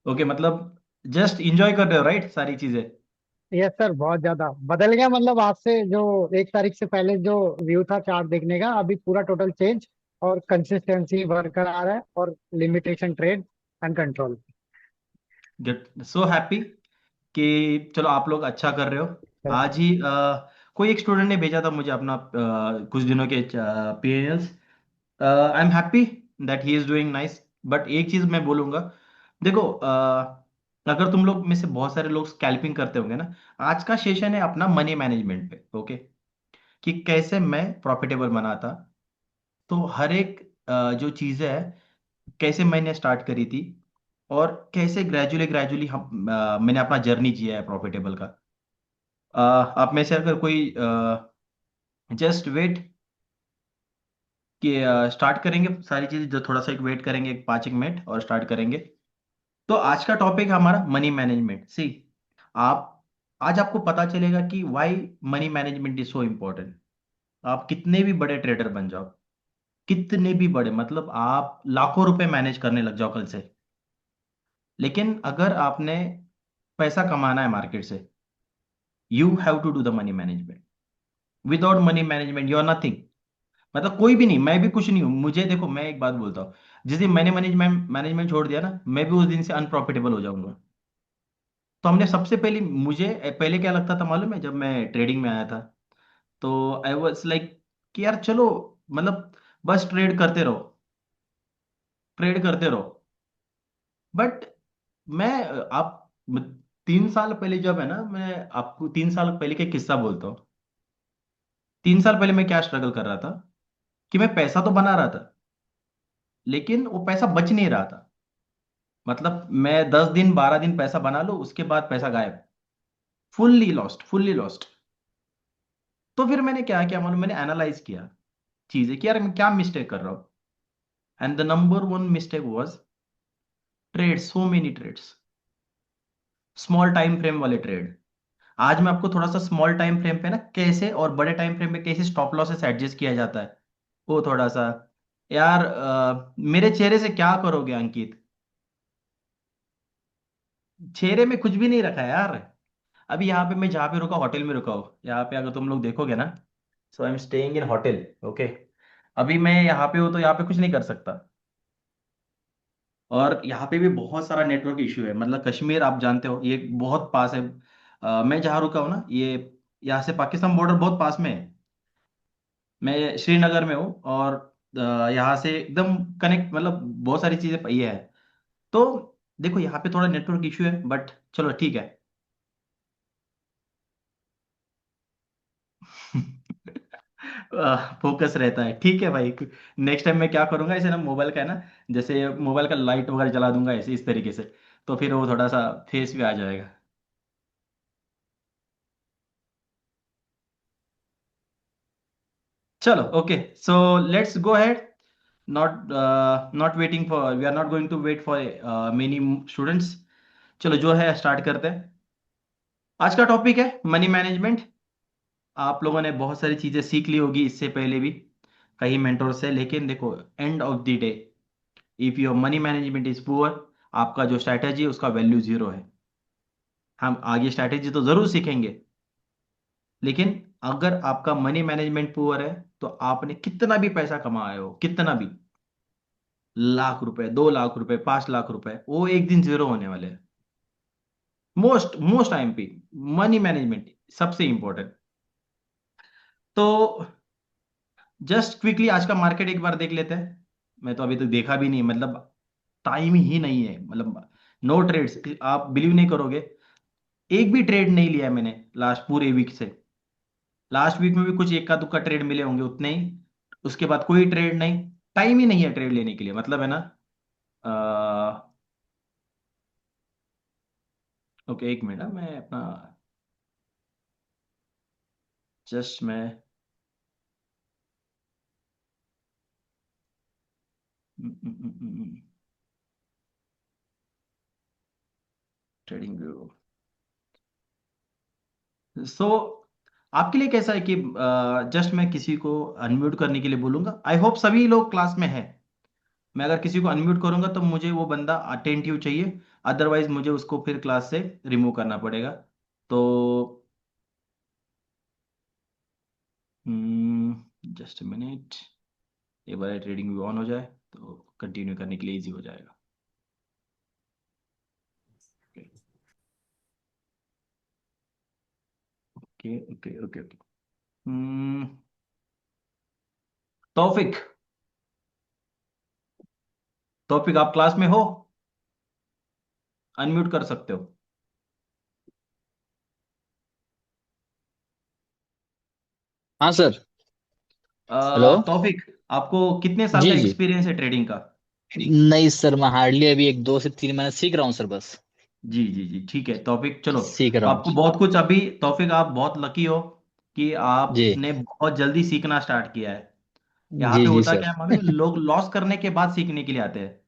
Okay, मतलब just enjoy कर रहे हो राइट सारी चीजें। यस सर, बहुत ज्यादा बदल गया। मतलब आज से जो 1 तारीख से पहले जो व्यू था चार्ट देखने का, अभी पूरा टोटल चेंज। और कंसिस्टेंसी बरकरार है, और limitation trade and control. Get so happy कि चलो आप लोग अच्छा कर रहे हो। आज ही कोई एक स्टूडेंट ने भेजा था मुझे अपना कुछ दिनों के PnLs. I am happy that he is doing nice. But एक चीज मैं बोलूंगा, देखो अगर तुम लोग में से बहुत सारे लोग स्कैल्पिंग करते होंगे ना, आज का सेशन है अपना मनी मैनेजमेंट पे। ओके, कि कैसे मैं प्रॉफिटेबल बनाता। तो हर एक जो चीजें है, कैसे मैंने स्टार्ट करी थी, और कैसे ग्रेजुअली ग्रेजुअली मैंने अपना जर्नी जिया है प्रॉफिटेबल का। आप में से अगर कोई जस्ट वेट कि स्टार्ट करेंगे सारी चीजें, जो थोड़ा सा एक वेट करेंगे, एक 5 एक मिनट और स्टार्ट करेंगे। तो आज का टॉपिक है हमारा मनी मैनेजमेंट। सी, आप आज आपको पता चलेगा कि why money management is so important. आप कितने भी बड़े ट्रेडर बन जाओ, कितने भी बड़े, मतलब आप लाखों रुपए मैनेज करने लग जाओ कल से, लेकिन अगर आपने पैसा कमाना है मार्केट से, you have to do the money management. Without money management you are nothing. मतलब कोई भी नहीं, मैं भी कुछ नहीं हूं। मुझे देखो, मैं एक बात बोलता हूँ, जिस दिन मैंने मैनेजमेंट मैनेजमेंट छोड़ दिया ना, मैं भी उस दिन से अनप्रॉफिटेबल हो जाऊंगा। तो हमने सबसे पहले, मुझे पहले क्या लगता था मालूम है, जब मैं ट्रेडिंग में आया था, तो आई वाज लाइक कि यार चलो, मतलब बस ट्रेड करते रहो, ट्रेड करते रहो। बट मैं आप 3 साल पहले जब है ना, मैं आपको 3 साल पहले का एक किस्सा बोलता हूँ। 3 साल पहले मैं क्या स्ट्रगल कर रहा था, कि मैं पैसा तो बना रहा था, लेकिन वो पैसा बच नहीं रहा था। मतलब मैं 10 दिन 12 दिन पैसा बना लूं, उसके बाद पैसा गायब, फुल्ली लॉस्ट, फुल्ली लॉस्ट। तो फिर मैंने क्या किया मालूम, मैंने एनालाइज किया चीजें कि यार मैं क्या मिस्टेक कर रहा हूँ। And the number one mistake was trade, so many trades, small time frame वाले ट्रेड। आज मैं आपको थोड़ा सा स्मॉल टाइम फ्रेम पे ना कैसे, और बड़े टाइम फ्रेम पे कैसे स्टॉप लॉसेस एडजस्ट किया जाता है, वो थोड़ा सा। यार मेरे चेहरे से क्या करोगे अंकित, चेहरे में कुछ भी नहीं रखा है यार। अभी यहाँ पे मैं जहाँ पे रुका, होटल में रुका हूँ, यहाँ पे अगर तुम लोग देखोगे ना, so I am staying in hotel. Okay, अभी मैं यहाँ पे हूँ तो यहाँ पे कुछ नहीं कर सकता। और यहाँ पे भी बहुत सारा नेटवर्क इशू है, मतलब कश्मीर आप जानते हो ये बहुत पास है। मैं जहाँ रुका हूँ ना, ये यहाँ से पाकिस्तान बॉर्डर बहुत पास में है। मैं श्रीनगर में हूँ, और यहाँ से एकदम कनेक्ट, मतलब बहुत सारी चीजें ये है। तो देखो यहाँ पे थोड़ा नेटवर्क इशू है, बट चलो ठीक है। फोकस रहता है, ठीक है भाई। नेक्स्ट टाइम मैं क्या करूंगा, इसे ना मोबाइल का है ना, जैसे मोबाइल का लाइट वगैरह जला दूंगा ऐसे, इस तरीके से, तो फिर वो थोड़ा सा फेस भी आ जाएगा। चलो okay, so let's go ahead. Not waiting for, we are not going to wait for many students. चलो जो है स्टार्ट करते हैं। आज का टॉपिक है मनी मैनेजमेंट। आप लोगों ने बहुत सारी चीजें सीख ली होगी इससे पहले भी कई मेंटोर से, लेकिन देखो, end of the day, if your money management is poor, आपका जो स्ट्रैटेजी है उसका वैल्यू जीरो है। हम आगे स्ट्रैटेजी तो जरूर सीखेंगे, लेकिन अगर आपका मनी मैनेजमेंट पुअर है, तो आपने कितना भी पैसा कमाए हो, कितना भी, लाख रुपए, 2 लाख रुपए, 5 लाख रुपए, वो एक दिन जीरो होने वाले हैं। Most most IMP, money management सबसे इंपॉर्टेंट। तो जस्ट क्विकली आज का मार्केट एक बार देख लेते हैं। मैं तो अभी तक देखा भी नहीं, मतलब टाइम ही नहीं है, मतलब नो ट्रेड्स, आप बिलीव नहीं करोगे, एक भी ट्रेड नहीं लिया है मैंने लास्ट पूरे वीक से। लास्ट वीक में भी कुछ इक्का दुक्का ट्रेड मिले होंगे, उतने ही। उसके बाद कोई ट्रेड नहीं, टाइम ही नहीं है ट्रेड लेने के लिए, मतलब है ना। ओके, एक मिनट, मैं अपना जस्ट मैं ट्रेडिंग व्यू। सो आपके लिए कैसा है कि जस्ट मैं किसी को अनम्यूट करने के लिए बोलूंगा, आई होप सभी लोग क्लास में है। मैं अगर किसी को अनम्यूट करूंगा तो मुझे वो बंदा अटेंटिव चाहिए, अदरवाइज मुझे उसको फिर क्लास से रिमूव करना पड़ेगा। तो जस्ट मिनट, एक बार ट्रेडिंग भी ऑन हो जाए तो कंटिन्यू करने के लिए इजी हो जाएगा। Okay okay okay okay. Taufiq, Taufiq आप क्लास में हो? अनम्यूट कर सकते हो। हाँ सर। हेलो। तौफिक, आपको कितने साल का जी जी। एक्सपीरियंस है ट्रेडिंग का? नहीं सर, मैं हार्डली अभी 1 2 से 3 महीने सीख रहा हूँ सर, बस जी जी जी, ठीक है तौफिक, चलो। सीख रहा हूँ। आपको बहुत कुछ अभी, तौफिक आप बहुत लकी हो कि जी आपने बहुत जल्दी सीखना स्टार्ट किया है। यहाँ जी पे जी होता सर। क्या है मालूम है, लोग लॉस करने के बाद सीखने के लिए आते हैं।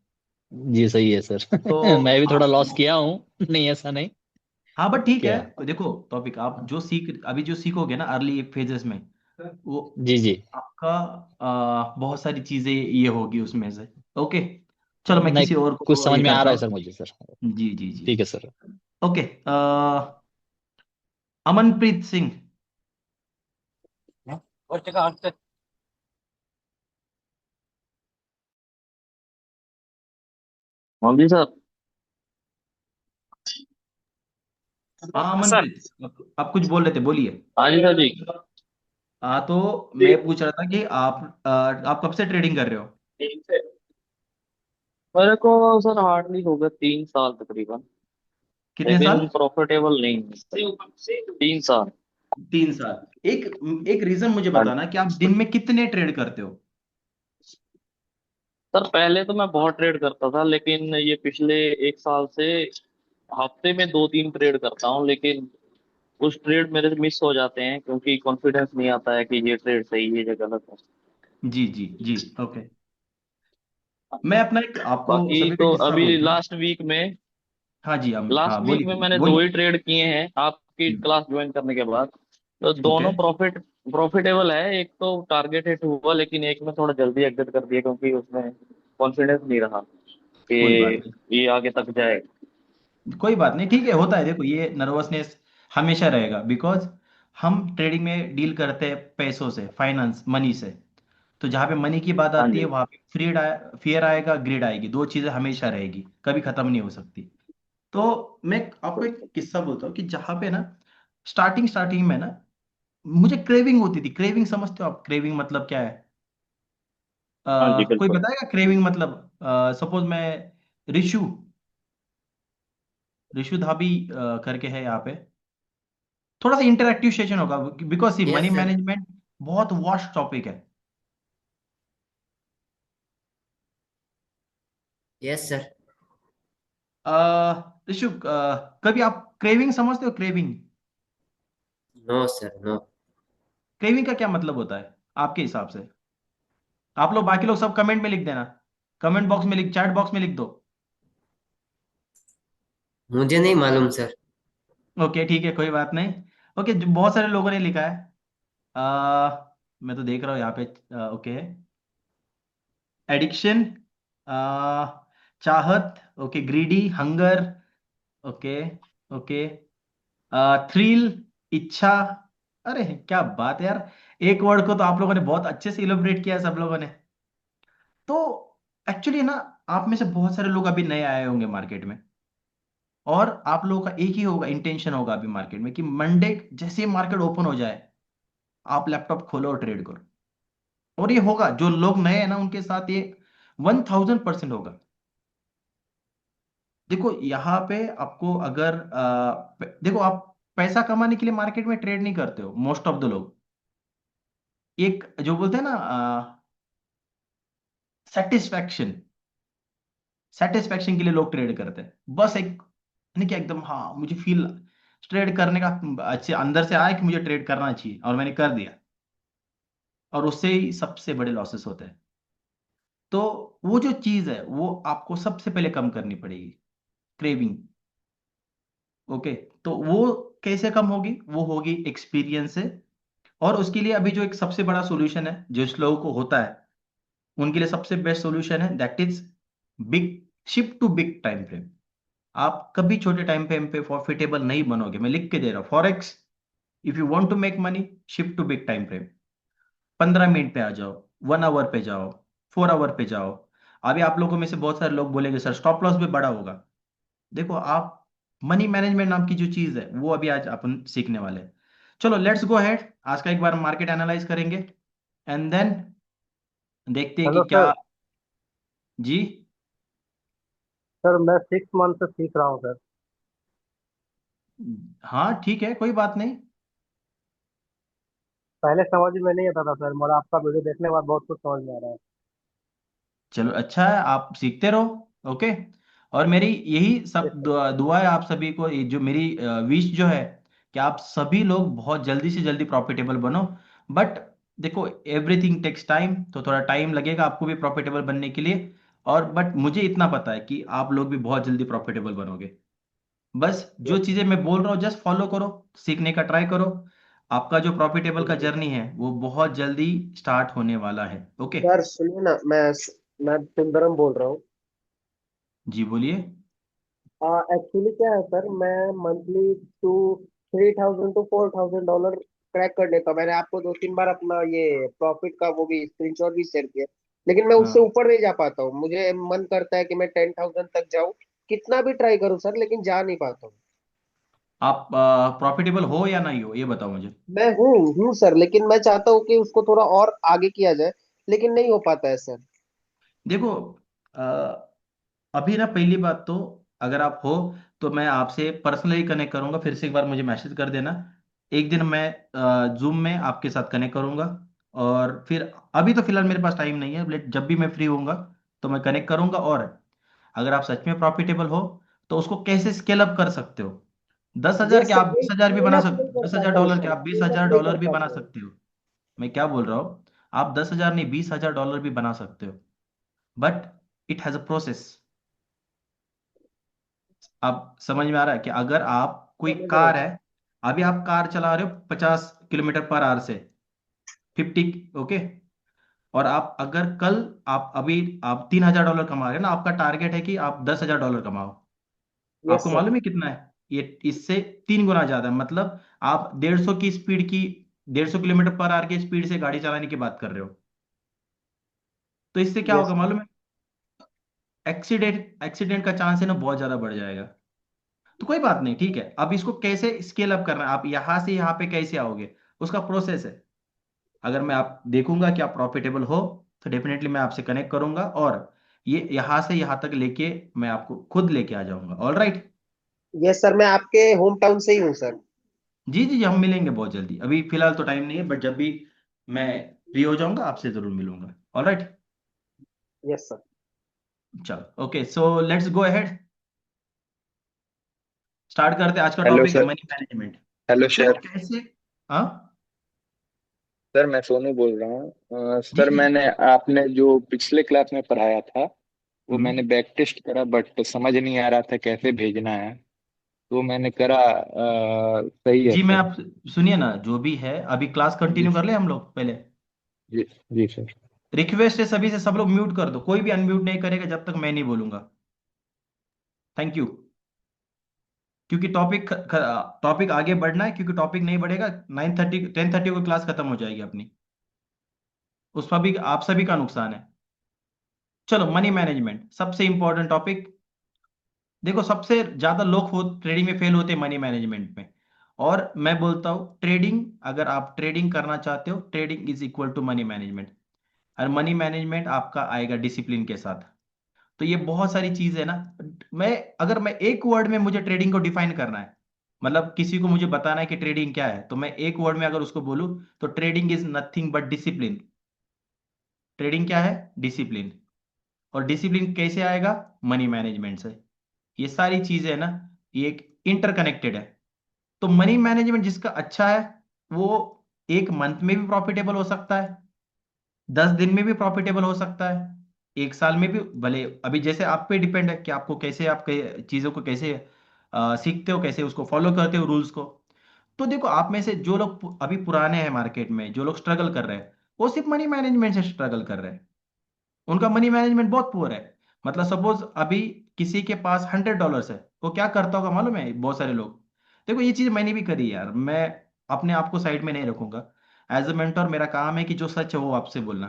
जी सही है सर। तो मैं भी थोड़ा आप, लॉस किया हूँ, नहीं ऐसा नहीं। हाँ बट ठीक है। क्या? देखो टॉपिक, आप जो अभी जो सीखोगे ना अर्ली फेजेस में, वो जी जी। आपका बहुत सारी चीजें ये होगी उसमें से। ओके, चलो मैं नहीं, किसी और कुछ को समझ ये में आ करता रहा है हूँ। सर मुझे सर। जी जी जी। ठीक है सर। ओके, अमनप्रीत सिंह। हाँ जी सर। हाँ हाँ सर। अमनप्रीत, आप कुछ बोल रहे थे, बोलिए। हाँ जी सर जी। हाँ, तो मैं पूछ रहा था कि आप कब से ट्रेडिंग कर रहे हो? मेरे को सर हार्डली हो गया 3 साल तकरीबन, कितने साल? लेकिन प्रॉफिटेबल नहीं है। 3 साल। 3 साल। एक एक रीजन मुझे हाँ बताना जी। कि आप दिन में कितने ट्रेड करते हो? सर पहले तो मैं बहुत ट्रेड करता था, लेकिन ये पिछले 1 साल से हफ्ते में 2 3 ट्रेड करता हूँ, लेकिन कुछ ट्रेड मेरे मिस हो जाते हैं क्योंकि कॉन्फिडेंस नहीं आता है कि ये ट्रेड सही है या गलत है। जी जी जी। ओके, मैं अपना एक आपको बाकी सभी का तो किस्सा अभी बोलता हूँ। लास्ट वीक में हाँ जी, हम, लास्ट हाँ वीक बोलिए में बोलिए मैंने दो बोलिए। ही ट्रेड किए हैं आपकी हम्म, क्लास ज्वाइन करने के बाद। तो ओके। दोनों प्रॉफिटेबल है। एक तो टारगेट हिट हुआ, लेकिन एक में थोड़ा जल्दी एग्जिट कर दिया क्योंकि उसमें कॉन्फिडेंस नहीं रहा कोई बात कि ये आगे तक जाएगा। नहीं, कोई बात नहीं, ठीक है, होता है। देखो ये नर्वसनेस हमेशा रहेगा, बिकॉज हम ट्रेडिंग में डील करते हैं पैसों से, फाइनेंस, मनी से। तो जहाँ पे मनी की बात हाँ आती है जी। वहाँ पे फियर आएगा, ग्रीड आएगी, दो चीजें हमेशा रहेगी, कभी खत्म नहीं हो सकती। तो मैं आपको एक किस्सा बोलता हूँ कि जहाँ पे ना स्टार्टिंग स्टार्टिंग में ना मुझे क्रेविंग होती थी। क्रेविंग समझते हो आप? क्रेविंग मतलब क्या है? हाँ जी कोई बिल्कुल। बताएगा क्रेविंग मतलब? सपोज मैं, ऋषु ऋषु धाबी करके है यहाँ पे, थोड़ा सा इंटरेक्टिव सेशन होगा, because see money yes sir. Management बहुत वास्ट टॉपिक है। Yes sir. ऋषु, कभी आप क्रेविंग समझते हो? Craving, no sir, no. Craving का क्या मतलब होता है आपके हिसाब से? आप लोग, बाकी लोग सब कमेंट में लिख देना, कमेंट बॉक्स में लिख, चैट बॉक्स में लिख दो। मुझे नहीं मालूम सर। ओके ठीक है, कोई बात नहीं। ओके, बहुत सारे लोगों ने लिखा है। मैं तो देख रहा हूँ यहाँ पे। ओके, एडिक्शन, चाहत, okay, greedy, hunger, okay okay, thrill, इच्छा। अरे क्या बात है यार, एक वर्ड को तो आप लोगों ने बहुत अच्छे से इलोबरेट किया है सब लोगों ने। तो एक्चुअली ना, आप में से बहुत सारे लोग अभी नए आए होंगे मार्केट में, और आप लोगों का एक ही होगा, इंटेंशन होगा अभी मार्केट में कि मंडे जैसे ही मार्केट ओपन हो जाए, आप लैपटॉप खोलो और ट्रेड करो। और ये होगा, जो लोग नए हैं ना उनके साथ ये 1000% होगा। देखो यहाँ पे आपको अगर देखो, आप पैसा कमाने के लिए मार्केट में ट्रेड नहीं करते हो मोस्ट ऑफ द लोग। एक जो बोलते हैं ना, सेटिस्फैक्शन, सेटिस्फैक्शन के लिए लोग ट्रेड करते हैं, बस एक, यानी कि एकदम, हाँ मुझे फील ट्रेड करने का अच्छे अंदर से आया कि मुझे ट्रेड करना चाहिए, और मैंने कर दिया, और उससे ही सबसे बड़े लॉसेस होते हैं। तो वो जो चीज है वो आपको सबसे पहले कम करनी पड़ेगी, क्रेविंग। ओके, तो वो कैसे कम होगी? वो होगी एक्सपीरियंस से। और उसके लिए अभी जो एक सबसे बड़ा सॉल्यूशन है जो इस लोगों को होता है, उनके लिए सबसे बेस्ट सॉल्यूशन है, that is big, shift to big time frame. आप कभी छोटे टाइम फ्रेम पे प्रॉफिटेबल नहीं बनोगे, मैं लिख के दे रहा हूँ। Forex, if you want to make money, shift to big time frame. 15 minute पे आ जाओ, 1 आवर पे जाओ, 4 आवर पे जाओ। अभी आप लोगों में से बहुत सारे लोग बोलेंगे सर स्टॉप लॉस भी बड़ा होगा। देखो आप, मनी मैनेजमेंट नाम की जो चीज है वो अभी आज अपन सीखने वाले हैं। चलो लेट्स गो अहेड, आज का एक बार मार्केट एनालाइज करेंगे एंड देन देखते हैं कि हेलो क्या। सर। जी। सर मैं 6 मंथ से सीख रहा हूँ सर। हाँ ठीक है, कोई बात नहीं। पहले समझ में नहीं आता था सर, मगर आपका वीडियो देखने के बाद बहुत कुछ समझ में आ रहा है। चलो अच्छा है, आप सीखते रहो। ओके। और मेरी यही सब यस दुआ है आप सभी को, ये जो मेरी विश जो है कि आप सभी लोग बहुत जल्दी से जल्दी प्रॉफिटेबल बनो। बट देखो, एवरीथिंग टेक्स टाइम, तो थोड़ा टाइम लगेगा आपको भी प्रॉफिटेबल बनने के लिए। और बट मुझे इतना पता है कि आप लोग भी बहुत जल्दी प्रॉफिटेबल बनोगे। बस जो यस चीजें मैं बोल रहा हूँ जस्ट फॉलो करो, सीखने का ट्राई करो। आपका जो प्रॉफिटेबल का सर। जर्नी है वो बहुत जल्दी स्टार्ट होने वाला है। ओके। सर सुनिए ना, मैं सुंदरम बोल रहा हूँ। जी बोलिए। एक्चुअली क्या है सर, मैं monthly to 3,000 to 4,000 dollar crack कर लेता हूँ। मैंने आपको 2 3 बार अपना ये प्रॉफिट का वो भी स्क्रीनशॉट भी शेयर किया, लेकिन मैं उससे हाँ, ऊपर नहीं जा पाता हूँ। मुझे मन करता है कि मैं 10,000 तक जाऊँ, कितना भी ट्राई करूँ सर, लेकिन जा नहीं पाता हूँ। आप प्रॉफिटेबल हो या नहीं हो ये बताओ मुझे। मैं हूँ सर, लेकिन मैं चाहता हूँ कि उसको थोड़ा और आगे किया जाए, लेकिन नहीं हो पाता है सर। देखो, अ, अभी ना पहली बात तो, अगर आप हो तो मैं आपसे पर्सनली कनेक्ट करूंगा, फिर से एक बार मुझे मैसेज कर देना। एक दिन मैं जूम में आपके साथ कनेक्ट करूंगा। और फिर अभी तो फिलहाल मेरे पास टाइम नहीं है, लेट जब भी मैं फ्री होऊंगा तो मैं कनेक्ट करूंगा। और अगर आप सच में प्रॉफिटेबल हो तो उसको कैसे स्केल अप कर सकते हो। 10,000 यस क्या सर, आप नहीं 20,000 भी बना स्केल अप सकते नहीं हो, कर दस हजार पाता हूँ डॉलर क्या सर, आप बीस स्केल अप हजार नहीं डॉलर कर भी बना पाता हूँ। सकते हो। मैं क्या बोल रहा हूँ, आप 10,000 नहीं 20,000 डॉलर भी बना सकते हो। But it has a process. आप समझ में आ रहा है कि अगर आप कोई समझ रहा हूँ कार है, अभी आप कार चला रहे हो 50 किलोमीटर पर आवर से, 50। ओके। और आप अगर कल, आप अभी आप 3,000 डॉलर कमा रहे हो ना, आपका टारगेट है कि आप 10,000 डॉलर कमाओ। यस आपको सर। मालूम है कितना है ये, इससे 3 गुना ज्यादा है। मतलब आप 150 की स्पीड की, 150 किलोमीटर पर आवर की स्पीड से गाड़ी चलाने की बात कर रहे हो। तो इससे क्या यस होगा मालूम है, एक्सीडेंट एक्सीडेंट का चांस है ना बहुत ज्यादा बढ़ जाएगा। तो कोई बात नहीं, ठीक है। अब इसको कैसे स्केल अप करना है, आप यहां से यहां पे कैसे आओगे, उसका प्रोसेस है। अगर मैं आप देखूंगा कि आप प्रॉफिटेबल हो तो डेफिनेटली मैं आपसे कनेक्ट करूंगा, और ये यहां से यहां तक लेके मैं आपको खुद लेके आ जाऊंगा। All right. यस सर, मैं आपके होम टाउन से ही हूँ सर। जी जी जी, हम मिलेंगे बहुत जल्दी। अभी फिलहाल तो टाइम नहीं है, बट जब भी मैं फ्री हो जाऊंगा आपसे जरूर मिलूंगा। All right. Yes sir. चलो okay, so let's go ahead, start करते हैं। आज का हेलो टॉपिक है सर। Money management. हेलो देखो सर। कैसे। हाँ। सर मैं सोनू बोल रहा हूँ। जी सर जी। मैंने आपने जो पिछले क्लास में पढ़ाया था वो मैंने हम्म। बैक टेस्ट करा, बट समझ नहीं आ रहा था कैसे भेजना है। तो मैंने करा, सही है जी मैं सर। आप सुनिए ना, जो भी है अभी क्लास जी कंटिन्यू कर ले हम लोग पहले। जी जी सर। रिक्वेस्ट है सभी से, सब लोग म्यूट कर दो, कोई भी अनम्यूट नहीं करेगा जब तक मैं नहीं बोलूंगा। Thank you. क्योंकि टॉपिक आगे बढ़ना है, क्योंकि टॉपिक नहीं बढ़ेगा 9:30 10:30 को क्लास खत्म हो जाएगी अपनी। उसमें भी आप सभी का नुकसान है। चलो, मनी मैनेजमेंट सबसे इंपॉर्टेंट टॉपिक। देखो सबसे ज्यादा लोग हो ट्रेडिंग में फेल होते हैं मनी मैनेजमेंट में। और मैं बोलता हूँ ट्रेडिंग, अगर आप ट्रेडिंग करना चाहते हो, trading is equal to money management. और मनी मैनेजमेंट आपका आएगा डिसिप्लिन के साथ। तो ये बहुत सारी चीज है ना। मैं, अगर मैं एक वर्ड में मुझे ट्रेडिंग को डिफाइन करना है, मतलब किसी को मुझे बताना है कि ट्रेडिंग क्या है, तो मैं एक वर्ड में अगर उसको बोलूं तो trading is nothing but discipline. Trading क्या है, डिसिप्लिन। और डिसिप्लिन कैसे आएगा, मनी मैनेजमेंट से। ये सारी चीजें है ना, ये एक इंटरकनेक्टेड है। तो मनी मैनेजमेंट जिसका अच्छा है, वो एक मंथ में भी प्रॉफिटेबल हो सकता है, 10 दिन में भी प्रॉफिटेबल हो सकता है, एक साल में भी। भले अभी जैसे आप पे डिपेंड है कि आपको कैसे, आप चीजों को कैसे सीखते हो, कैसे उसको फॉलो करते हो रूल्स को। तो देखो आप में से जो लोग अभी पुराने हैं मार्केट में, जो लोग स्ट्रगल कर रहे हैं, वो सिर्फ मनी मैनेजमेंट से स्ट्रगल कर रहे हैं। उनका मनी मैनेजमेंट बहुत पुअर है। मतलब सपोज अभी किसी के पास $100 है, वो क्या करता होगा मालूम है? बहुत सारे लोग, देखो ये चीज मैंने भी करी है यार, मैं अपने आप को साइड में नहीं रखूंगा। एज अ मेंटर मेरा काम है कि जो सच है वो आपसे बोलना।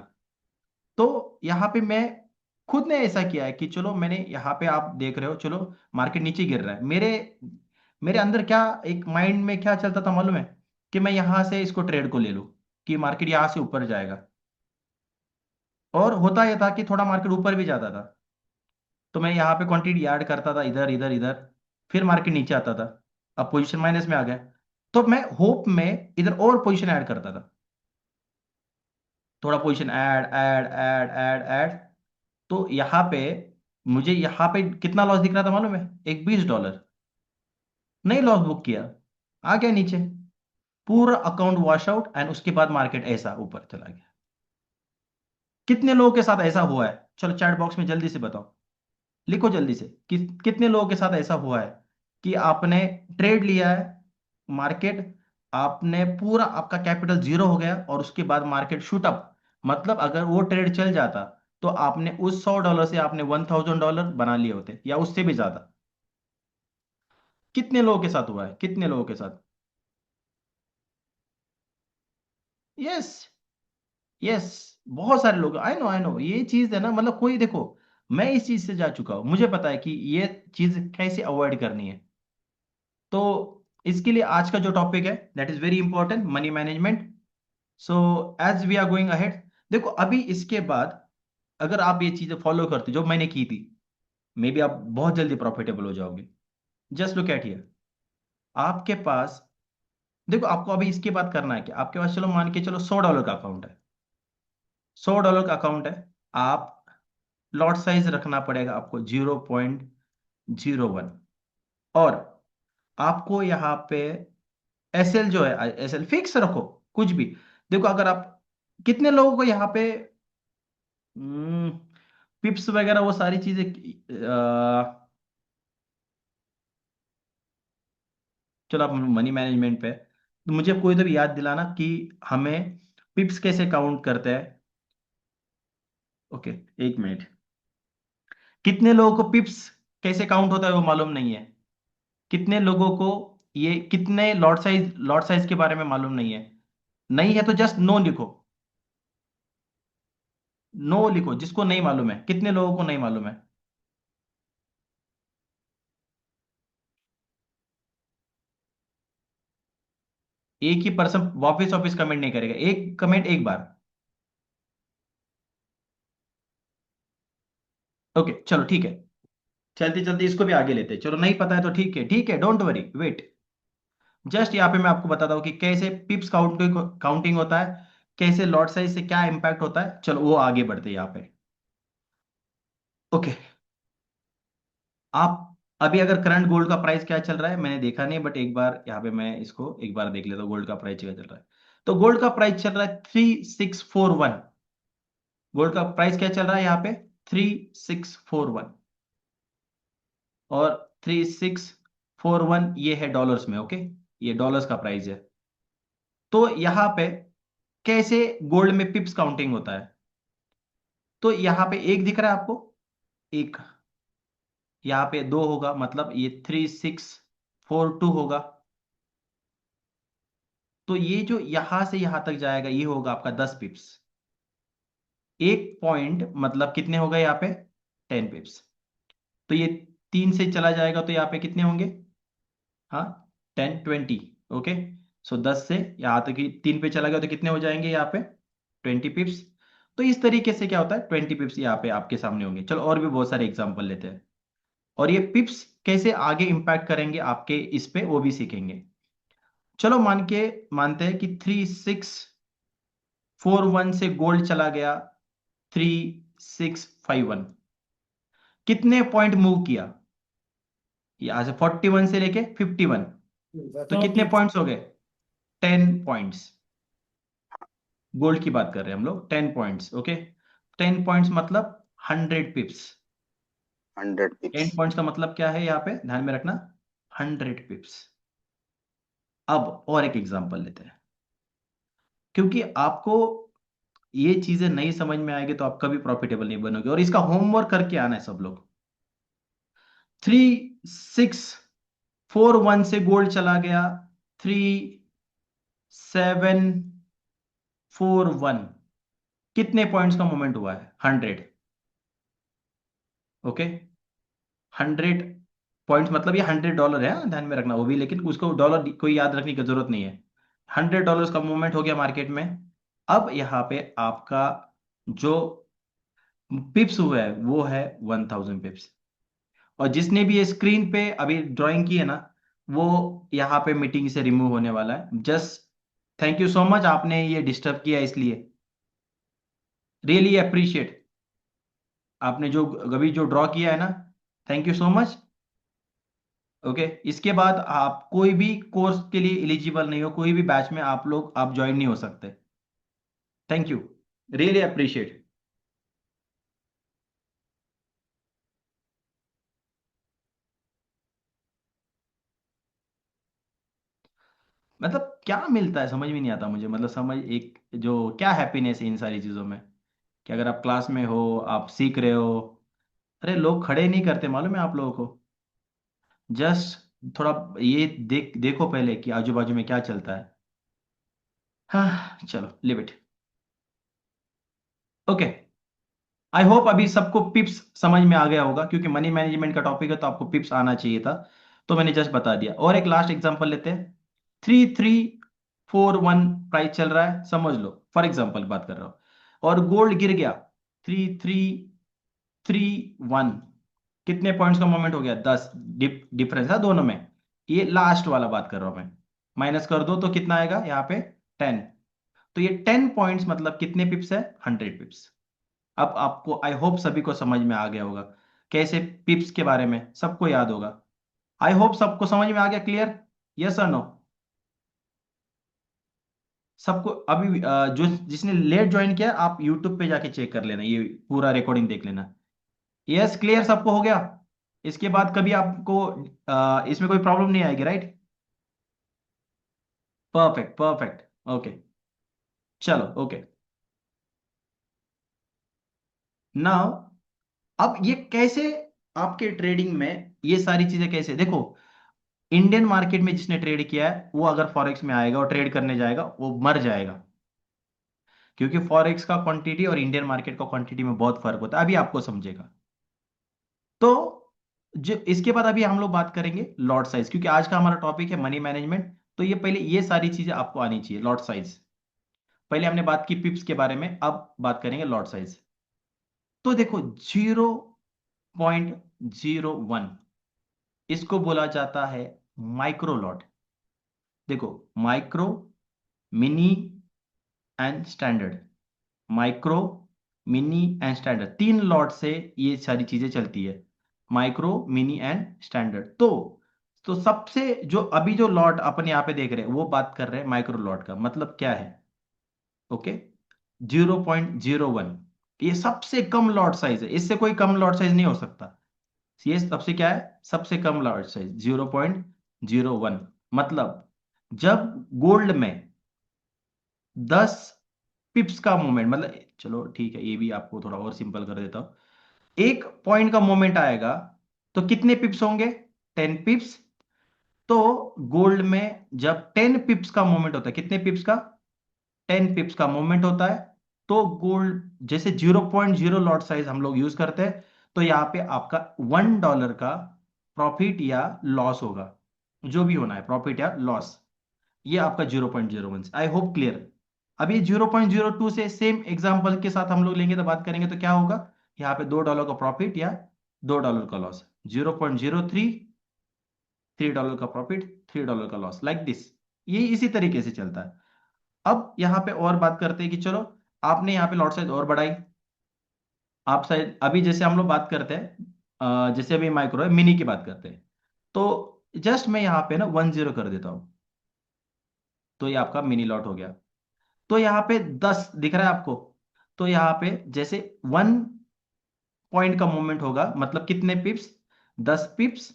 तो यहाँ पे मैं खुद ने ऐसा किया है कि चलो मैंने यहाँ पे, आप देख रहे हो, चलो मार्केट नीचे गिर रहा है, मेरे मेरे अंदर क्या एक माइंड में क्या चलता था मालूम है? कि मैं यहाँ से इसको ट्रेड को ले लूं, कि मार्केट यहाँ से ऊपर जाएगा। और होता यह था कि थोड़ा मार्केट ऊपर भी जाता था, तो मैं यहाँ पे क्वांटिटी ऐड करता था, इधर इधर इधर, फिर मार्केट नीचे आता था, अब पोजीशन माइनस में आ गया, तो मैं होप में इधर और पोजीशन ऐड करता था, थोड़ा position add add add add add. तो यहाँ पे मुझे यहाँ पे कितना लॉस दिख रहा था मालूम है? एक $20। नहीं लॉस बुक किया, आ गया नीचे, पूरा अकाउंट वॉश आउट, एंड उसके बाद मार्केट ऐसा ऊपर चला गया। कितने लोगों के साथ ऐसा हुआ है? चलो चैट बॉक्स में जल्दी से बताओ, लिखो जल्दी से कि कितने लोगों के साथ ऐसा हुआ है कि आपने ट्रेड लिया है मार्केट, आपने पूरा, आपका कैपिटल जीरो हो गया, और उसके बाद मार्केट शूट अप। मतलब अगर वो ट्रेड चल जाता तो आपने उस $100 से आपने $1000 बना लिए होते, या उससे भी ज्यादा। कितने लोगों के साथ हुआ है? कितने लोगों के साथ? यस, यस, बहुत सारे लोग। आई नो ये चीज है ना, मतलब कोई देखो, मैं इस चीज से जा चुका हूं, मुझे पता है कि ये चीज कैसे अवॉइड करनी है। तो इसके लिए आज का जो टॉपिक है, that is very important, money management. So as we are going ahead, देखो अभी इसके बाद अगर आप ये चीजें फॉलो करते जो मैंने की थी, मे बी आप बहुत जल्दी प्रॉफिटेबल हो जाओगे। जस्ट लुक एट हियर, आपके पास, देखो आपको अभी इसके बाद करना है कि आपके पास, चलो मान के चलो $100 का अकाउंट है, $100 का अकाउंट है, आप लॉट साइज रखना पड़ेगा आपको 0.01। और आपको यहाँ पे एस एल जो है, एस एल फिक्स रखो, कुछ भी। देखो अगर आप, कितने लोगों को यहाँ पे पिप्स वगैरह वो सारी चीजें, चलो आप मनी मैनेजमेंट पे, तो मुझे कोई तो भी याद दिलाना कि हमें पिप्स कैसे काउंट करते हैं। ओके, एक मिनट। कितने लोगों को पिप्स कैसे काउंट होता है वो मालूम नहीं है? कितने लोगों को ये, कितने लॉट साइज के बारे में मालूम नहीं है? नहीं है तो जस्ट नो लिखो, नो लिखो जिसको नहीं मालूम है। कितने लोगों को नहीं मालूम है? एक ही पर्सन वापस वापस कमेंट नहीं करेगा, एक कमेंट एक बार। ओके चलो ठीक है, चलते चलते इसको भी आगे लेते हैं। चलो नहीं पता है तो ठीक है, ठीक है, डोंट वरी, वेट। जस्ट यहाँ पे मैं आपको बताता हूँ कि कैसे पिप्स काउंटिंग काउंटिंग होता है, कैसे लॉट साइज से क्या इंपैक्ट होता है। चलो वो आगे बढ़ते हैं यहाँ पे। ओके, आप अभी अगर करंट गोल्ड का प्राइस क्या चल रहा है मैंने देखा नहीं, बट एक बार यहाँ पे मैं इसको एक बार देख लेता हूँ, गोल्ड का प्राइस क्या चल रहा है। तो गोल्ड का प्राइस चल रहा है 3641। गोल्ड का प्राइस क्या चल रहा है यहाँ पे? 3641। और 3641 ये है डॉलर्स में, ओके, ये डॉलर्स का प्राइस है। तो यहाँ पे कैसे गोल्ड में पिप्स काउंटिंग होता है? तो यहाँ पे एक दिख रहा है आपको, एक, यहाँ पे दो होगा, मतलब ये 3642 होगा। तो ये जो यहां से यहां तक जाएगा ये होगा आपका 10 पिप्स। एक पॉइंट मतलब कितने होगा यहाँ पे? 10 पिप्स। तो ये 3 से चला जाएगा तो यहाँ पे कितने होंगे? हाँ, 10 20। ओके, सो 10 से यहाँ तक कि 3 पे चला गया तो कितने हो जाएंगे यहाँ पे? 20 पिप्स। तो इस तरीके से क्या होता है, 20 पिप्स यहाँ पे आपके सामने होंगे। चलो और भी बहुत सारे एग्जांपल लेते हैं, और ये पिप्स कैसे आगे इंपैक्ट करेंगे आपके इस पे वो भी सीखेंगे। चलो मानते हैं कि 3641 से गोल्ड चला गया 3651। कितने पॉइंट मूव किया? यहां से 41 से लेके 51, तो कितने पॉइंट्स हो गए? 10 पॉइंट्स। गोल्ड की बात कर रहे हैं हम लोग, 10 पॉइंट्स, ओके। 10 पॉइंट्स मतलब 100 पिप्स। 10 100 पिप्स। पॉइंट्स का मतलब क्या है यहाँ पे ध्यान में रखना? 100 पिप्स। अब और एक एग्जांपल लेते हैं, क्योंकि आपको ये चीजें नहीं समझ में आएगी तो आप कभी प्रॉफिटेबल नहीं बनोगे। और इसका होमवर्क करके आना है सब लोग। 3641 से गोल्ड चला गया 3741। कितने पॉइंट्स का मूवमेंट हुआ है? 100। ओके, 100 पॉइंट्स मतलब ये $100 है, हाँ, ध्यान में रखना वो भी, लेकिन उसको डॉलर कोई याद रखने की जरूरत नहीं है। $100 का मूवमेंट हो गया मार्केट में। अब यहाँ पे आपका जो पिप्स हुआ है वो है 1000 पिप्स। और जिसने भी ये स्क्रीन पे अभी ड्राइंग की है ना, वो यहाँ पे मीटिंग से रिमूव होने वाला है। Just thank you so much, आपने ये डिस्टर्ब किया इसलिए। रियली अप्रिशिएट आपने जो अभी जो ड्रॉ किया है ना, thank you so much. Okay, इसके बाद आप कोई भी कोर्स के लिए एलिजिबल नहीं हो, कोई भी बैच में आप लोग आप ज्वाइन नहीं हो सकते। Thank you, really appreciate. मतलब क्या मिलता है समझ में नहीं आता मुझे, मतलब समझ एक जो क्या हैप्पीनेस है इन सारी चीजों में, कि अगर आप क्लास में हो, आप सीख रहे हो। अरे लोग खड़े नहीं करते मालूम है आप लोगों को। जस्ट थोड़ा ये देखो पहले कि आजू बाजू में क्या चलता है। हाँ चलो live it. Okay, I hope अभी सबको पिप्स समझ में आ गया होगा, क्योंकि मनी मैनेजमेंट का टॉपिक है तो आपको पिप्स आना चाहिए था। तो मैंने जस्ट बता दिया। और एक लास्ट एग्जांपल लेते हैं। 3341 प्राइस चल रहा है, समझ लो, फॉर एग्जांपल बात कर रहा हूं। और गोल्ड गिर गया 3331। कितने पॉइंट्स का मोमेंट हो गया? 10। डिफरेंस है दोनों में। ये लास्ट वाला बात कर रहा हूं मैं। माइनस कर दो तो कितना आएगा यहाँ पे? 10। तो ये 10 पॉइंट्स मतलब कितने पिप्स है? 100 पिप्स। अब आपको आई होप सभी को समझ में आ गया होगा कैसे पिप्स के बारे में सबको याद होगा। आई होप सबको समझ में आ गया, क्लियर? यस और नो? सबको अभी जो जिसने लेट ज्वाइन किया आप यूट्यूब पे जाके चेक कर लेना, ये पूरा रिकॉर्डिंग देख लेना। यस, क्लियर सबको हो गया? इसके बाद कभी आपको इसमें कोई प्रॉब्लम नहीं आएगी, राइट? Perfect perfect. ओके, चलो ओके। नाउ अब ये कैसे आपके ट्रेडिंग में ये सारी चीजें कैसे देखो। इंडियन मार्केट में जिसने ट्रेड किया है वो अगर फॉरेक्स में आएगा और ट्रेड करने जाएगा वो मर जाएगा, क्योंकि फॉरेक्स का क्वांटिटी और इंडियन मार्केट का क्वांटिटी में बहुत फर्क होता है, अभी आपको समझेगा। तो जो इसके बाद अभी हम लोग बात करेंगे लॉट साइज, क्योंकि आज का हमारा टॉपिक है मनी मैनेजमेंट। तो ये पहले ये सारी चीजें आपको आनी चाहिए। लॉट साइज पहले हमने बात की पिप्स के बारे में, अब बात करेंगे लॉट साइज। तो देखो 0.01 इसको बोला जाता है माइक्रो लॉट। देखो, micro, mini and standard. Micro, mini and standard, तीन लॉट से ये सारी चीजें चलती है। Micro, mini and standard. तो सबसे जो अभी जो लॉट अपन यहाँ पे देख रहे हैं वो बात कर रहे हैं माइक्रो लॉट का मतलब क्या है। ओके, 0.01 ये सबसे कम लॉट साइज है, इससे कोई कम लॉट साइज नहीं हो सकता। ये सबसे क्या है? सबसे कम लॉट साइज 0.01। मतलब जब गोल्ड में 10 पिप्स का मूवमेंट, मतलब चलो ठीक है ये भी आपको थोड़ा और सिंपल कर देता हूं। 1 पॉइंट का मूवमेंट आएगा तो कितने पिप्स होंगे? 10 पिप्स। तो गोल्ड में जब 10 पिप्स का मूवमेंट होता है, कितने पिप्स का? 10 पिप्स का मूवमेंट होता है। तो गोल्ड जैसे 0.0 लॉट साइज हम लोग यूज करते हैं, तो यहां पे आपका $1 का प्रॉफिट या लॉस होगा। जो भी होना है, प्रॉफिट या लॉस, ये आपका 0.01। I hope clear. अभी 0.02 से सेम एग्जांपल के साथ हम लोग लेंगे तो बात करेंगे तो क्या होगा? यहाँ पे $2 का प्रॉफिट या $2 का लॉस। 0.03, $3 का प्रॉफिट, $3 का लॉस, लाइक दिस। ये इसी तरीके से चलता है। अब यहाँ पे और बात करते हैं कि चलो आपने यहाँ पे लॉट साइज और बढ़ाई। आप साइज अभी जैसे हम लोग बात करते हैं जैसे अभी माइक्रो है, मिनी की बात करते हैं। तो जस्ट मैं यहाँ पे ना 10 कर देता हूँ, तो ये आपका मिनी लॉट हो गया। तो यहाँ पे 10 दिख रहा है आपको। तो यहाँ पे जैसे 1 पॉइंट का मूवमेंट होगा मतलब कितने पिप्स? 10 पिप्स।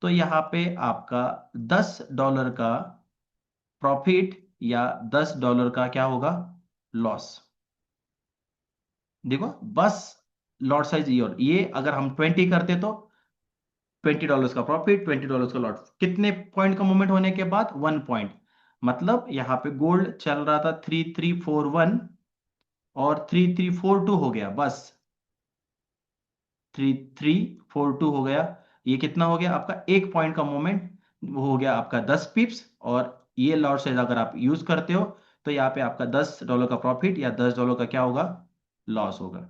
तो यहाँ पे आपका $10 का प्रॉफिट या $10 का क्या होगा? लॉस। देखो बस लॉट साइज ये अगर हम 20 करते तो $20 का प्रॉफिट, $20 का लॉट। कितने पॉइंट का मूवमेंट होने के बाद? 1 पॉइंट। मतलब यहाँ पे गोल्ड चल रहा था 3341 और 3342 हो गया, बस 3342 हो गया। ये कितना हो गया आपका? 1 पॉइंट का मूवमेंट, वो हो गया आपका 10 पिप्स। और ये लॉट साइज अगर आप यूज करते हो तो यहाँ पे आपका $10 का प्रॉफिट या $10 का क्या होगा? लॉस होगा।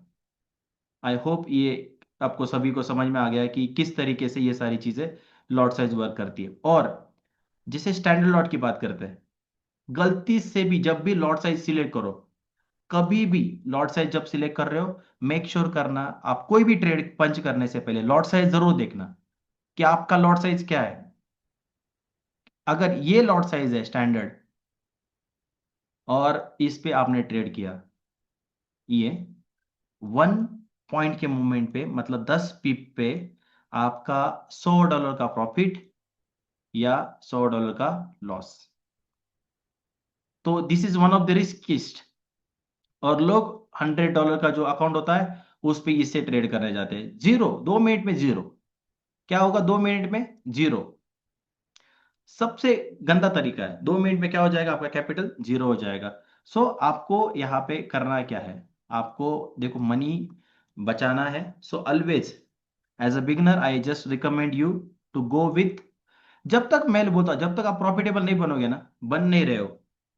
आई होप ये आपको सभी को समझ में आ गया है कि किस तरीके से ये सारी चीजें लॉट साइज वर्क करती है। और जिसे स्टैंडर्ड लॉट की बात करते हैं, गलती से भी जब भी लॉट साइज सिलेक्ट करो, कभी भी लॉट साइज जब सिलेक्ट कर रहे हो, मेक श्योर करना आप कोई भी ट्रेड पंच करने से पहले लॉट साइज जरूर देखना कि आपका लॉट साइज क्या है। अगर ये लॉट साइज है स्टैंडर्ड और इस पे आपने ट्रेड किया, ये 1 पॉइंट के मूवमेंट पे मतलब 10 पिप पे आपका $100 का प्रॉफिट या $100 का लॉस। तो this is one of the riskiest. और लोग $100 का जो अकाउंट होता है उस पे इससे ट्रेड करने जाते हैं। जीरो, 2 मिनट में जीरो। क्या होगा 2 मिनट में? जीरो। सबसे गंदा तरीका है। 2 मिनट में क्या हो जाएगा? आपका कैपिटल जीरो हो जाएगा। सो आपको यहाँ पे करना क्या है? आपको देखो मनी बचाना है। So always as a beginner I just recommend you to go with, जब तक मैं बोलता हूं, जब तक आप प्रॉफिटेबल नहीं बनोगे ना, बन नहीं रहे हो,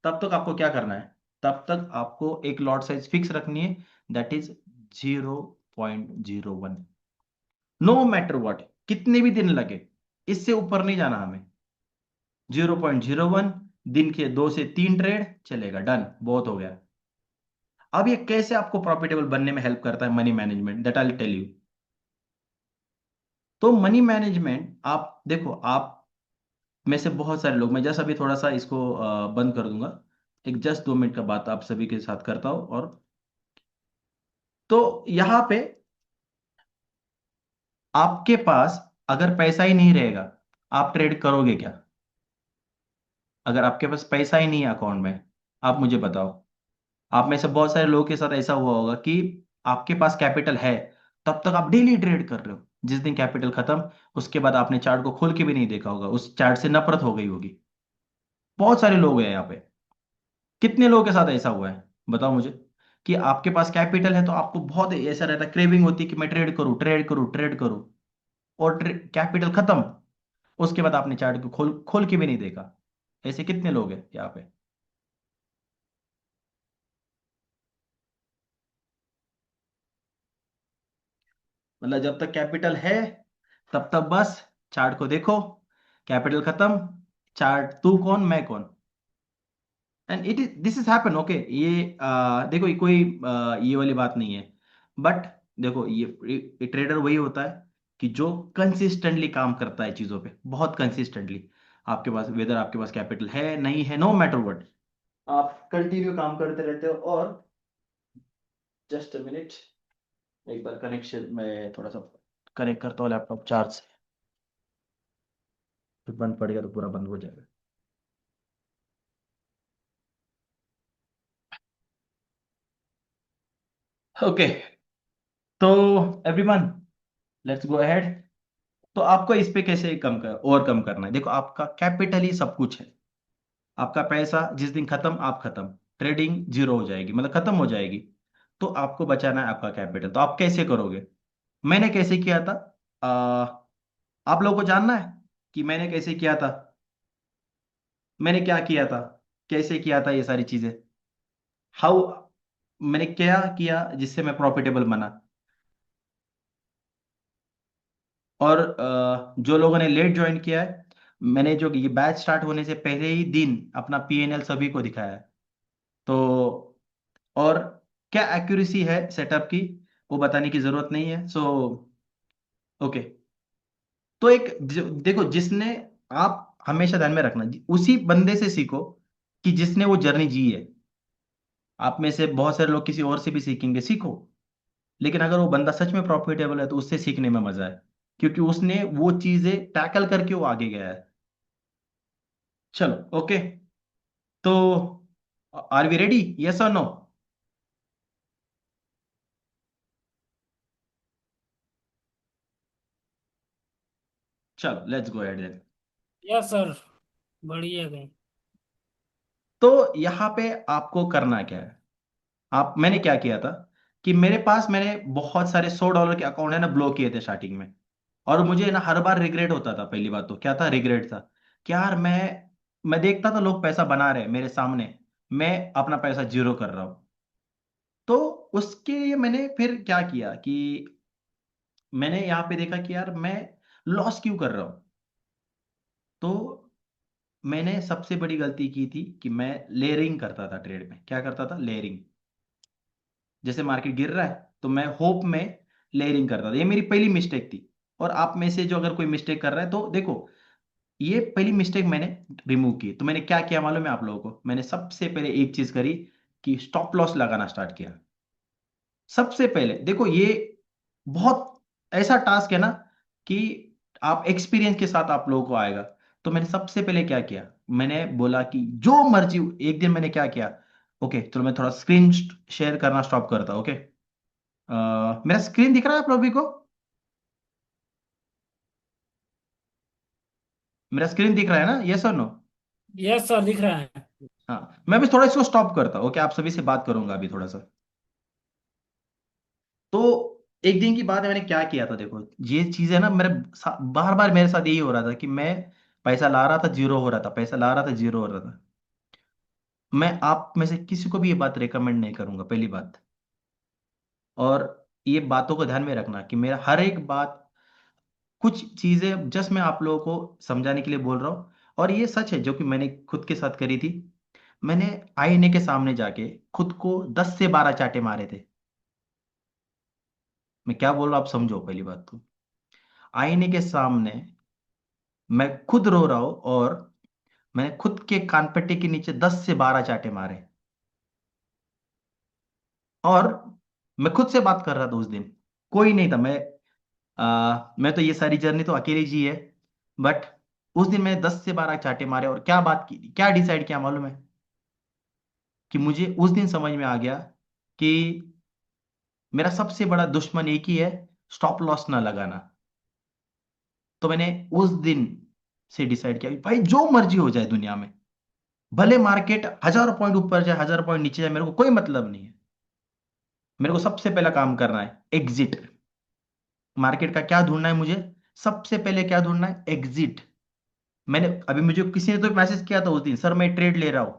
तब तक आपको क्या करना है? तब तक आपको एक लॉट साइज फिक्स रखनी है, that is 0.01। No matter what, कितने भी दिन लगे, इससे ऊपर नहीं जाना हमें। 0.01, दिन के 2 से 3 ट्रेड चलेगा, डन, बहुत हो गया। अब ये कैसे आपको प्रॉफिटेबल बनने में हेल्प करता है money management, that I tell you. तो मनी मैनेजमेंट आप देखो, आप में से बहुत सारे लोग, मैं जस्ट अभी थोड़ा सा इसको बंद कर दूंगा, एक जस्ट 2 मिनट का बात आप सभी के साथ करता हूं। और तो यहां पे आपके पास अगर पैसा ही नहीं रहेगा, आप ट्रेड करोगे क्या? अगर आपके पास पैसा ही नहीं है अकाउंट में, आप मुझे बताओ। आप में से बहुत सारे लोगों के साथ ऐसा हुआ होगा कि आपके पास कैपिटल है, तब तक आप डेली ट्रेड कर रहे हो, जिस दिन कैपिटल खत्म, उसके बाद आपने चार्ट को खोल के भी नहीं देखा होगा, उस चार्ट से नफरत हो गई होगी। बहुत सारे लोग हैं यहाँ पे। कितने लोगों के साथ ऐसा हुआ है बताओ मुझे, कि आपके पास कैपिटल है तो आपको बहुत ऐसा रहता है, क्रेविंग होती है कि मैं ट्रेड करूं, ट्रेड करूं, ट्रेड करूं, और कैपिटल खत्म, उसके बाद आपने चार्ट को खोल खोल के भी नहीं देखा। ऐसे कितने लोग हैं यहाँ पे? मतलब जब तक कैपिटल है तब तक बस चार्ट को देखो, कैपिटल खत्म, चार्ट, तू कौन मैं कौन। And it is this is happen, okay. ये देखो ये कोई ये वाली बात नहीं है। बट देखो ये ट्रेडर वही होता है कि जो कंसिस्टेंटली काम करता है चीजों पे, बहुत कंसिस्टेंटली। आपके पास वेदर आपके पास कैपिटल है नहीं है, नो मैटर व्हाट, आप कंटिन्यू काम करते रहते हो। और जस्ट अ मिनट, एक बार कनेक्शन में थोड़ा सा कनेक्ट करता हूँ लैपटॉप चार्ज से, फिर बंद पड़ेगा तो पूरा बंद हो जाएगा। ओके, तो एवरीवन, लेट्स गो अहेड। तो आपको इस पे कैसे ओवरकम करना है? देखो आपका कैपिटल ही सब कुछ है। आपका पैसा जिस दिन खत्म, आप खत्म, ट्रेडिंग जीरो हो जाएगी, मतलब खत्म हो जाएगी। तो आपको बचाना है आपका कैपिटल, तो आप कैसे करोगे? मैंने कैसे किया था? आ, आप लोगों को जानना है कि मैंने कैसे किया था? मैंने क्या किया था, कैसे किया था ये सारी चीजें, हाउ, मैंने क्या किया जिससे मैं प्रॉफिटेबल बना। और जो लोगों ने लेट ज्वाइन किया है, मैंने जो ये बैच स्टार्ट होने से पहले ही दिन अपना पीएनएल सभी को दिखाया है। तो और क्या एक्यूरेसी है सेटअप की, वो बताने की जरूरत नहीं है। सो ओके, तो देखो जिसने, आप हमेशा ध्यान में रखना, उसी बंदे से सीखो कि जिसने वो जर्नी जी है। आप में से बहुत सारे लोग किसी और से भी सीखेंगे, सीखो, लेकिन अगर वो बंदा सच में प्रॉफिटेबल है तो उससे सीखने में मजा है, क्योंकि उसने वो चीजें टैकल करके वो आगे गया है। चलो ओके, तो आर वी रेडी, यस और नो? चलो let's go ahead then. Yes sir. बढ़िया गए। तो यहाँ पे आपको करना क्या है, आप मैंने क्या किया था कि मेरे पास मैंने बहुत सारे $100 के अकाउंट है ना ब्लॉक किए थे स्टार्टिंग में। और मुझे ना हर बार रिग्रेट होता था, पहली बात तो क्या था, रिग्रेट था कि यार मैं देखता था लोग पैसा बना रहे हैं मेरे सामने, मैं अपना पैसा जीरो कर रहा हूं। तो उसके लिए मैंने फिर क्या किया कि मैंने यहाँ पे देखा कि यार मैं लॉस क्यों कर रहा हूं। तो मैंने सबसे बड़ी गलती की थी कि मैं लेयरिंग करता था ट्रेड में। क्या करता था, लेयरिंग। जैसे मार्केट गिर रहा है तो मैं होप में लेयरिंग करता था, ये मेरी पहली मिस्टेक थी। और आप में से जो अगर कोई मिस्टेक कर रहा है तो देखो, ये पहली मिस्टेक मैंने रिमूव की। तो मैंने क्या किया मालूम है आप लोगों को, मैंने सबसे पहले एक चीज करी कि स्टॉप लॉस लगाना स्टार्ट किया। सबसे पहले देखो, ये बहुत ऐसा टास्क है ना कि आप एक्सपीरियंस के साथ आप लोगों को आएगा। तो मैंने सबसे पहले क्या किया, मैंने बोला कि जो मर्जी एक दिन मैंने क्या किया, ओके चलो मैं थोड़ा स्क्रीन शेयर करना स्टॉप करता, ओके। मेरा स्क्रीन दिख रहा है आप लोगों को, मेरा स्क्रीन दिख रहा है ना, यस और नो? यस सर, दिख रहा है। हाँ, मैं भी थोड़ा इसको स्टॉप करता, ओके, आप सभी से बात करूंगा अभी थोड़ा सा। तो एक दिन की बात है, मैंने क्या किया था देखो, ये चीज है ना मेरे बार बार मेरे साथ यही हो रहा था कि मैं पैसा ला रहा था जीरो हो रहा था, पैसा ला रहा था जीरो हो रहा था। मैं आप में से किसी को भी ये बात रेकमेंड नहीं करूंगा, पहली बात। और ये बातों को ध्यान में रखना कि मेरा हर एक बात, कुछ चीजें जस्ट मैं आप लोगों को समझाने के लिए बोल रहा हूँ। और ये सच है जो कि मैंने खुद के साथ करी थी। मैंने आईने के सामने जाके खुद को 10 से 12 चांटे मारे थे। मैं क्या बोल रहा हूं आप समझो, पहली बात तो आईने के सामने मैं खुद रो रहा हूं और मैंने खुद के कानपट्टी के नीचे 10 से 12 चांटे मारे। और मैं खुद से बात कर रहा था उस दिन, कोई नहीं था। मैं तो ये सारी जर्नी तो अकेले जी है, बट उस दिन मैंने 10 से 12 चांटे मारे। और क्या बात की, क्या डिसाइड किया मालूम है, कि मुझे उस दिन समझ में आ गया कि मेरा सबसे बड़ा दुश्मन एक ही है, स्टॉप लॉस ना लगाना। तो मैंने उस दिन से डिसाइड किया कि भाई जो मर्जी हो जाए दुनिया में, भले मार्केट 1000 पॉइंट ऊपर जाए 1000 पॉइंट नीचे जाए, मेरे को कोई मतलब नहीं है। मेरे को सबसे पहला काम करना है एग्जिट। मार्केट का क्या ढूंढना है मुझे, सबसे पहले क्या ढूंढना है, एग्जिट। मैंने अभी, मुझे किसी ने तो मैसेज किया था उस दिन, सर मैं ट्रेड ले रहा हूं।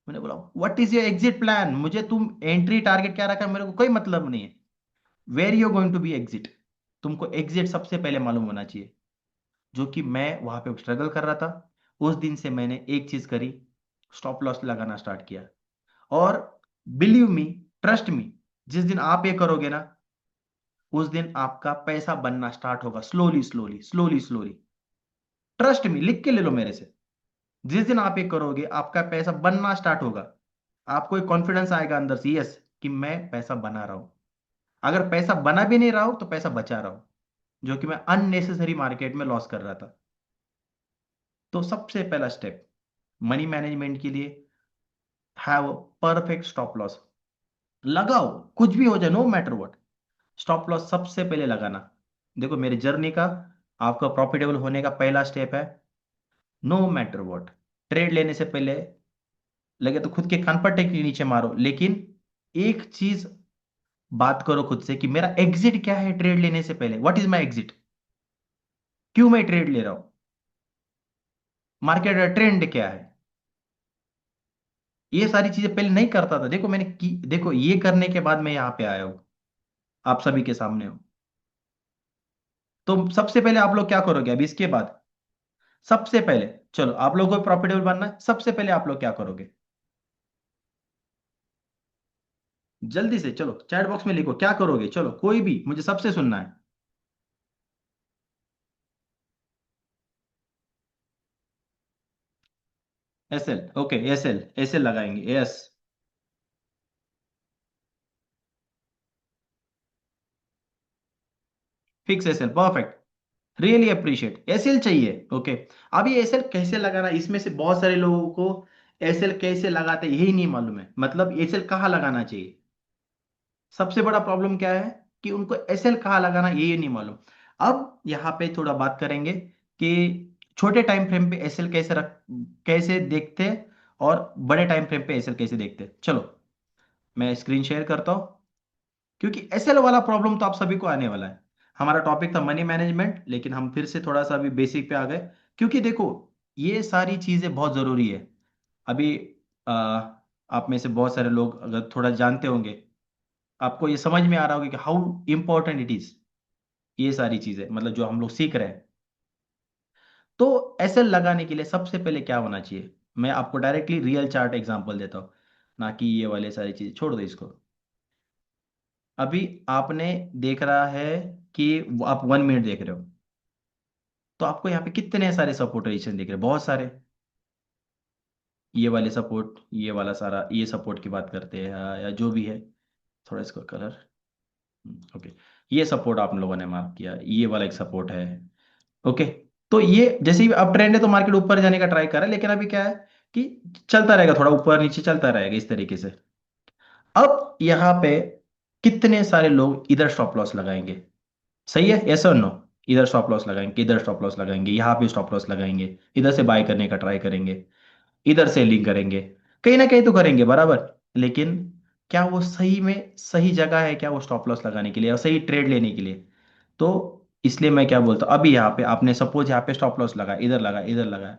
मैंने बोला what is your exit plan, मुझे तुम एंट्री टारगेट क्या रखा है मेरे को कोई मतलब नहीं है। Where you going to be exit, तुमको एग्जिट सबसे पहले मालूम होना चाहिए। जो कि मैं वहां पे स्ट्रगल कर रहा था। उस दिन से मैंने एक चीज करी, स्टॉप लॉस लगाना स्टार्ट किया। और बिलीव मी, ट्रस्ट मी, जिस दिन आप ये करोगे ना, उस दिन आपका पैसा बनना स्टार्ट होगा, slowly slowly slowly slowly. Trust me, लिख के ले लो मेरे से। जिस दिन आप ये करोगे आपका पैसा बनना स्टार्ट होगा। आपको एक कॉन्फिडेंस आएगा अंदर से, यस, कि मैं पैसा बना रहा हूं। अगर पैसा बना भी नहीं रहा हूं तो पैसा बचा रहा हूं, जो कि मैं अननेसेसरी मार्केट में लॉस कर रहा था। तो सबसे पहला स्टेप मनी मैनेजमेंट के लिए, हैव परफेक्ट स्टॉप लॉस। लगाओ, कुछ भी हो जाए, no matter what, stop loss सबसे पहले लगाना। देखो मेरी जर्नी का, आपका प्रॉफिटेबल होने का पहला स्टेप है, नो मैटर व्हाट, ट्रेड लेने से पहले लगे तो खुद के कान पर टेक के नीचे मारो, लेकिन एक चीज बात करो खुद से कि मेरा एग्जिट क्या है ट्रेड लेने से पहले, व्हाट इज माई एग्जिट, क्यों मैं ट्रेड ले रहा हूं, मार्केट का ट्रेंड क्या है। ये सारी चीजें पहले नहीं करता था, देखो मैंने की, देखो ये करने के बाद मैं यहां पे आया हूं, आप सभी के सामने हूं। तो सबसे पहले आप लोग क्या करोगे अभी इसके बाद, सबसे पहले चलो आप लोगों को प्रॉफिटेबल बनना है, सबसे पहले आप लोग क्या करोगे, जल्दी से चलो चैट बॉक्स में लिखो क्या करोगे, चलो कोई भी, मुझे सबसे सुनना है। S L, okay, S L, S L लगाएंगे, yes. Fix S L, perfect, really appreciate, S L चाहिए, ओके। अब ये एस एल कैसे लगाना, इसमें से बहुत सारे लोगों को एस एल कैसे लगाते हैं यही नहीं मालूम है, मतलब एस एल कहाँ लगाना चाहिए। सबसे बड़ा प्रॉब्लम क्या है कि उनको एस एल कहाँ लगाना यही नहीं मालूम। अब यहाँ पे थोड़ा बात करेंगे कि छोटे टाइम फ्रेम पे एसएल कैसे देखते हैं और बड़े टाइम फ्रेम पे एसएल कैसे देखते हैं। चलो मैं स्क्रीन शेयर करता हूँ, क्योंकि एसएल वाला प्रॉब्लम तो आप सभी को आने वाला है। हमारा टॉपिक था मनी मैनेजमेंट, लेकिन हम फिर से थोड़ा सा अभी बेसिक पे आ गए, क्योंकि देखो ये सारी चीजें बहुत जरूरी है। अभी आ, आप में से बहुत सारे लोग अगर थोड़ा जानते होंगे, आपको ये समझ में आ रहा होगा कि हाउ इंपॉर्टेंट इट इज, ये सारी चीजें मतलब जो हम लोग सीख रहे हैं। तो एसएल लगाने के लिए सबसे पहले क्या होना चाहिए, मैं आपको डायरेक्टली रियल चार्ट एग्जांपल देता हूँ, ना कि ये वाले सारी चीजें छोड़ दो इसको। अभी आपने देख रहा है कि आप 1 मिनट देख रहे हो, तो आपको यहाँ पे कितने सारे सपोर्ट रेजिस्टेंस दिख रहे हैं, बहुत सारे। ये वाले सपोर्ट, ये वाला सारा, ये सपोर्ट की बात करते हैं या जो भी है, थोड़ा इसको कलर, ओके। ये सपोर्ट आप लोगों ने मार्क किया, ये वाला एक सपोर्ट है, ओके। तो ये जैसे ही अब ट्रेंड है तो मार्केट ऊपर जाने का ट्राई कर रहा है, लेकिन अभी क्या है कि चलता रहेगा, थोड़ा ऊपर नीचे चलता रहेगा इस तरीके से। अब यहाँ पे कितने सारे लोग इधर स्टॉप लॉस लगाएंगे, सही है, यस और नो। इधर स्टॉप लॉस लगाएंगे, इधर स्टॉप लॉस लगाएंगे, यहाँ पे स्टॉप लॉस लगाएंगे, इधर से बाय करने का ट्राई करेंगे, इधर सेलिंग करेंगे, कहीं ना कहीं तो करेंगे बराबर। लेकिन क्या वो सही में सही जगह है क्या वो स्टॉप लॉस लगाने के लिए और सही ट्रेड लेने के लिए? तो इसलिए मैं क्या बोलता हूँ, अभी यहाँ पे आपने सपोज यहाँ पे स्टॉप लॉस लगा, इधर लगा, इधर लगा,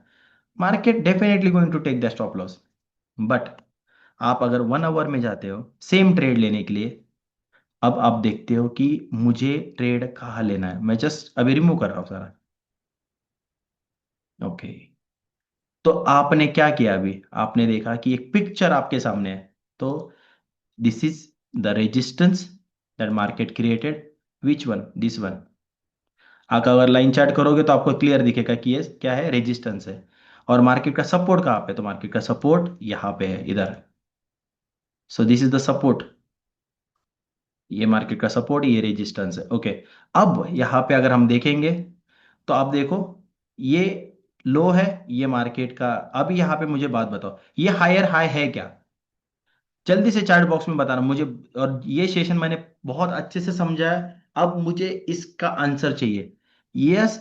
market definitely going to take the stop loss. But आप अगर 1 आवर में जाते हो सेम ट्रेड लेने के लिए, अब आप देखते हो कि मुझे ट्रेड कहाँ लेना है, मैं जस्ट अभी रिमूव कर रहा हूँ सारा, ओके। तो आपने क्या किया, अभी आपने देखा कि एक पिक्चर आपके सामने है। तो this is the resistance that market created, which one, this one. आप अगर लाइन चार्ट करोगे तो आपको क्लियर दिखेगा कि ये क्या है, रेजिस्टेंस है। और मार्केट का सपोर्ट कहाँ पे, तो मार्केट का सपोर्ट यहाँ पे है, इधर। So this is the support, ये मार्केट का सपोर्ट, ये रेजिस्टेंस है, ओके। अब यहाँ पे अगर हम देखेंगे तो आप देखो ये लो है, ये मार्केट का। अब यहाँ पे मुझे बात बताओ, ये हायर हाई है क्या? जल्दी से चार्ट बॉक्स में बताना मुझे। और ये सेशन मैंने बहुत अच्छे से समझा है, अब मुझे इसका आंसर चाहिए। यस,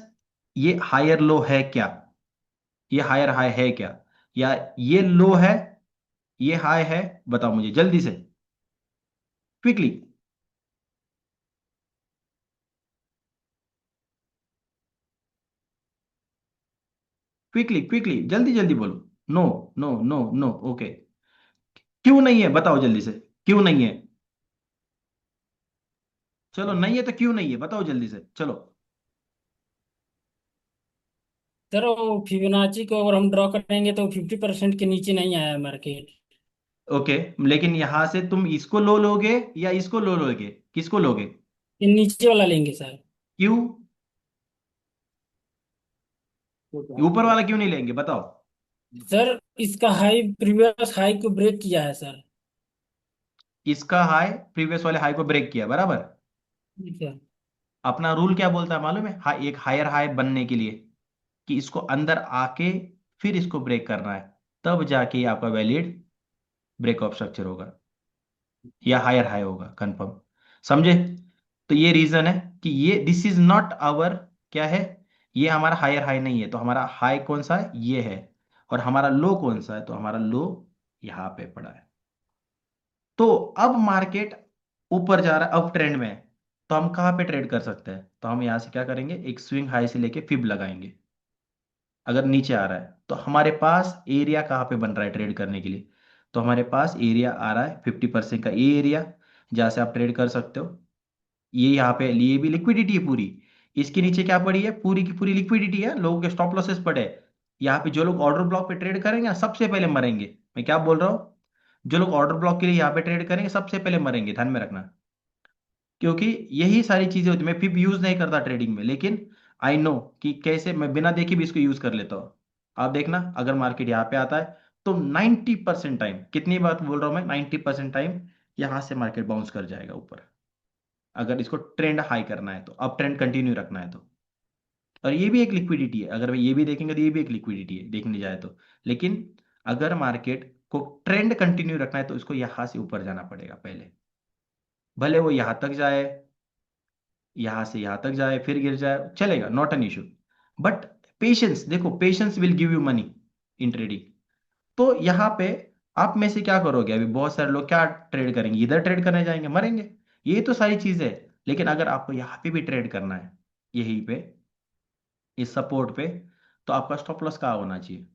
ये हायर लो है क्या? ये हायर हाई है क्या, या ये लो है, ये हाई है? बताओ मुझे जल्दी से, क्विकली, क्विकली क्विकली, जल्दी जल्दी बोलो। No, no, no, no, okay. क्यों नहीं है बताओ जल्दी से, क्यों नहीं है? चलो नहीं है तो क्यों नहीं है बताओ जल्दी से, चलो। सर वो फिबोनाची को अगर हम ड्रॉ करेंगे तो 50% के नीचे नहीं आया मार्केट। ओके, लेकिन यहां से तुम इसको लो लोगे या इसको लो लोगे, किसको लोगे? ये नीचे वाला लेंगे सर। क्यों? ऊपर वाला क्यों नहीं लेंगे बताओ? सर इसका हाई प्रीवियस हाई को ब्रेक किया है सर। इसका हाई प्रीवियस वाले हाई को ब्रेक किया, बराबर। जी सर। अपना रूल क्या बोलता है मालूम है, एक हायर हाई बनने के लिए कि इसको अंदर आके फिर इसको ब्रेक करना है, तब जाके ये आपका वैलिड ब्रेकऑफ स्ट्रक्चर होगा या हायर हाई होगा, कंफर्म। समझे? तो ये रीजन है कि ये दिस इज नॉट आवर, क्या है, ये हमारा हायर हाई नहीं है। तो हमारा हाई कौन सा है, ये है। और हमारा लो कौन सा है, तो हमारा लो यहाँ पे पड़ा है। तो अब मार्केट ऊपर जा रहा है, अब ट्रेंड में है, तो हम कहाँ पे ट्रेड कर सकते हैं? तो हम यहाँ से क्या करेंगे, एक स्विंग हाई से लेके फिब लगाएंगे। अगर नीचे आ रहा है तो हमारे पास एरिया कहाँ पे बन रहा है ट्रेड करने के लिए? तो हमारे पास एरिया आ रहा है 50% का, ये एरिया जहाँ से आप ट्रेड कर सकते हो। ये यहाँ पे लिए भी लिक्विडिटी है पूरी, इसके नीचे क्या पड़ी है, पूरी की पूरी लिक्विडिटी है, लोगों के स्टॉप लॉसेस पड़े हैं। यहाँ पे जो लोग ऑर्डर ब्लॉक पे ट्रेड करेंगे ना, सबसे पहले मरेंगे। मैं क्या बोल रहा हूँ, जो लोग ऑर्डर ब्लॉक के लिए यहाँ पे ट्रेड करेंगे सबसे पहले मरेंगे, ध्यान में रखना। क्योंकि यही सारी चीजें होती, मैं फिर यूज नहीं करता ट्रेडिंग में, लेकिन आई नो कि कैसे मैं बिना देखे भी इसको यूज कर लेता हूँ। आप देखना अगर मार्केट यहाँ पे आता है तो 90% टाइम, कितनी बात बोल रहा हूँ मैं, 90% टाइम यहाँ से मार्केट बाउंस कर जाएगा ऊपर, अगर इसको ट्रेंड हाई करना है तो, अब ट्रेंड कंटिन्यू रखना है तो। और ये भी एक लिक्विडिटी है, अगर ये भी देखेंगे तो ये भी एक लिक्विडिटी है देखने जाए तो। लेकिन अगर मार्केट को ट्रेंड कंटिन्यू रखना है तो इसको यहां से ऊपर जाना पड़ेगा पहले, भले वो यहां तक जाए, यहाँ से यहाँ तक जाए फिर गिर जाए, चलेगा, not an issue. But patience, देखो patience will give you money in trading. तो यहाँ पे आप में से क्या करोगे, अभी बहुत सारे लोग क्या ट्रेड करेंगे, इधर ट्रेड करने जाएंगे, मरेंगे। ये तो सारी चीजें है। लेकिन अगर आपको यहाँ पे भी ट्रेड करना है, यहीं पे इस सपोर्ट पे, तो आपका स्टॉप लॉस कहाँ होना चाहिए?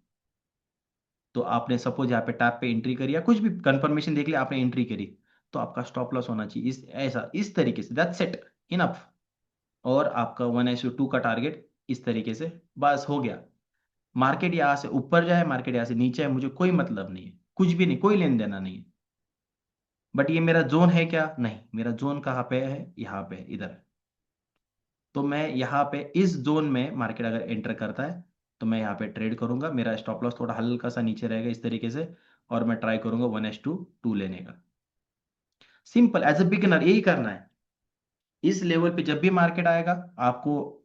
तो आपने सपोज यहाँ पे टैप पे एंट्री करी या कुछ भी कंफर्मेशन देख लिया, आपने एंट्री करी, तो आपका स्टॉप लॉस होना चाहिए इस ऐसा, इस तरीके से, दैट्स इट, इनफ। और आपका 1:2 का टारगेट इस तरीके से, बस हो गया। मार्केट यहाँ से ऊपर जाए, मार्केट यहाँ से नीचे है, मुझे कोई मतलब नहीं है, कुछ भी नहीं, कोई लेन देना नहीं है। बट ये मेरा जोन है क्या? नहीं, मेरा जोन कहाँ पे है? यहाँ पे, इधर। तो मैं यहाँ पे इस जोन में मार्केट अगर एंटर करता है, तो मैं यहाँ पे ट्रेड करूंगा, मेरा स्टॉप लॉस थोड़ा हल्का सा नीचे रहेगा इस तरीके से, और मैं ट्राई करूंगा 1:2 लेने का। सिंपल, एज ए बिगिनर यही करना है। इस लेवल पे जब भी मार्केट आएगा, आपको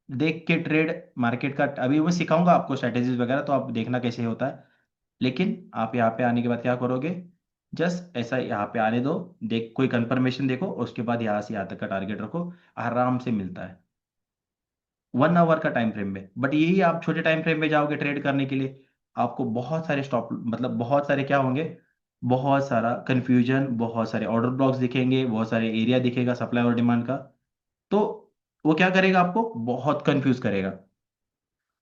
देख के ट्रेड मार्केट का, अभी मैं सिखाऊंगा आपको स्ट्रेटेजीज वगैरह, तो आप देखना कैसे होता है। लेकिन आप यहाँ पे आने के बाद क्या करोगे, जस्ट ऐसा यहाँ पे आने दो, देख कोई कंफर्मेशन देखो, उसके बाद यहाँ से यहाँ तक का टारगेट रखो, आराम से मिलता है 1 आवर का टाइम फ्रेम में। बट यही आप छोटे टाइम फ्रेम में जाओगे ट्रेड करने के लिए, आपको बहुत सारे स्टॉप, मतलब बहुत सारे क्या होंगे, बहुत सारा कंफ्यूजन, बहुत सारे ऑर्डर ब्लॉक्स दिखेंगे, बहुत सारे एरिया दिखेगा सप्लाई और डिमांड का। तो वो क्या करेगा, आपको बहुत कंफ्यूज करेगा।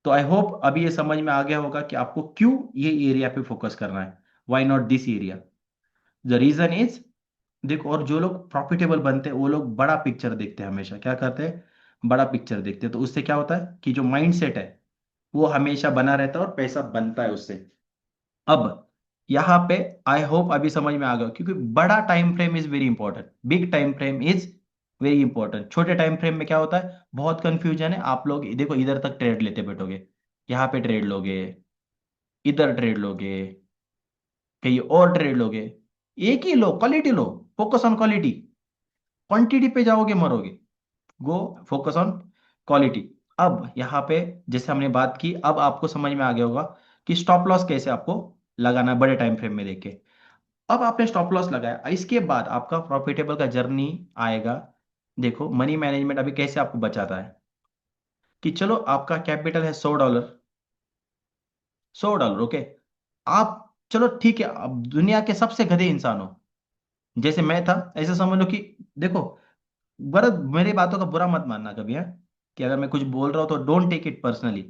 तो आई होप अभी ये समझ में आ गया होगा कि आपको क्यों ये एरिया पे फोकस करना है, why not this area. The reason is, देखो, और जो लोग प्रॉफिटेबल बनते हैं वो लोग बड़ा पिक्चर देखते हैं, हमेशा क्या करते हैं, बड़ा पिक्चर देखते हैं। तो उससे क्या होता है कि जो माइंड सेट है वो हमेशा बना रहता है और पैसा बनता है उससे। अब यहाँ पे आई होप अभी समझ में आ गया, क्योंकि बड़ा time frame is very important, big time frame is very important. छोटे टाइम फ्रेम में क्या होता है, बहुत कंफ्यूजन है, आप लोग देखो इधर तक ट्रेड लेते बैठोगे, यहाँ पे ट्रेड लोगे, इधर ट्रेड लोगे, कहीं और ट्रेड लोगे। एक ही लो, क्वालिटी लो, फोकस ऑन क्वालिटी। क्वांटिटी पे जाओगे मरोगे। Go, focus on quality. अब यहाँ पे जैसे हमने बात की, अब आपको समझ में आ गया होगा कि स्टॉप लॉस कैसे आपको लगाना है बड़े टाइम फ्रेम में देख के। अब आपने स्टॉप लॉस लगाया, इसके बाद आपका प्रॉफिटेबल का जर्नी आएगा। देखो मनी मैनेजमेंट अभी कैसे आपको बचाता है, कि चलो आपका कैपिटल है $100, $100, ओके। आप, चलो ठीक है, अब दुनिया के सबसे गधे इंसान हो, जैसे मैं था, ऐसे समझ लो कि, देखो, बड़ा मेरी बातों का बुरा मत मानना कभी है, कि अगर मैं कुछ बोल रहा हूँ तो don't take it personally,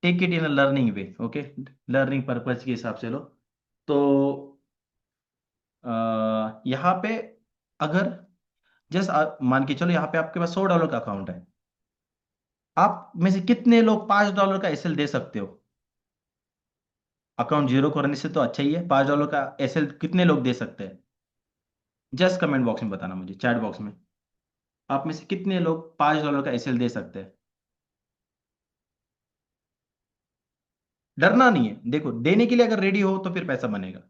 take it in a learning way, okay. Learning purpose के हिसाब से लो। तो यहाँ पे अगर जस्ट मान के चलो, यहाँ पे आपके पास $100 का अकाउंट है, आप में से कितने लोग $5 का एसएल दे सकते हो? अकाउंट जीरो करने से तो अच्छा ही है, $5 का एसएल कितने लोग दे सकते हैं? जस्ट कमेंट बॉक्स में बताना मुझे, चैट बॉक्स में, आप में से कितने लोग $5 का एसएल दे सकते हैं? डरना नहीं है, देखो देने के लिए अगर रेडी हो तो फिर पैसा बनेगा।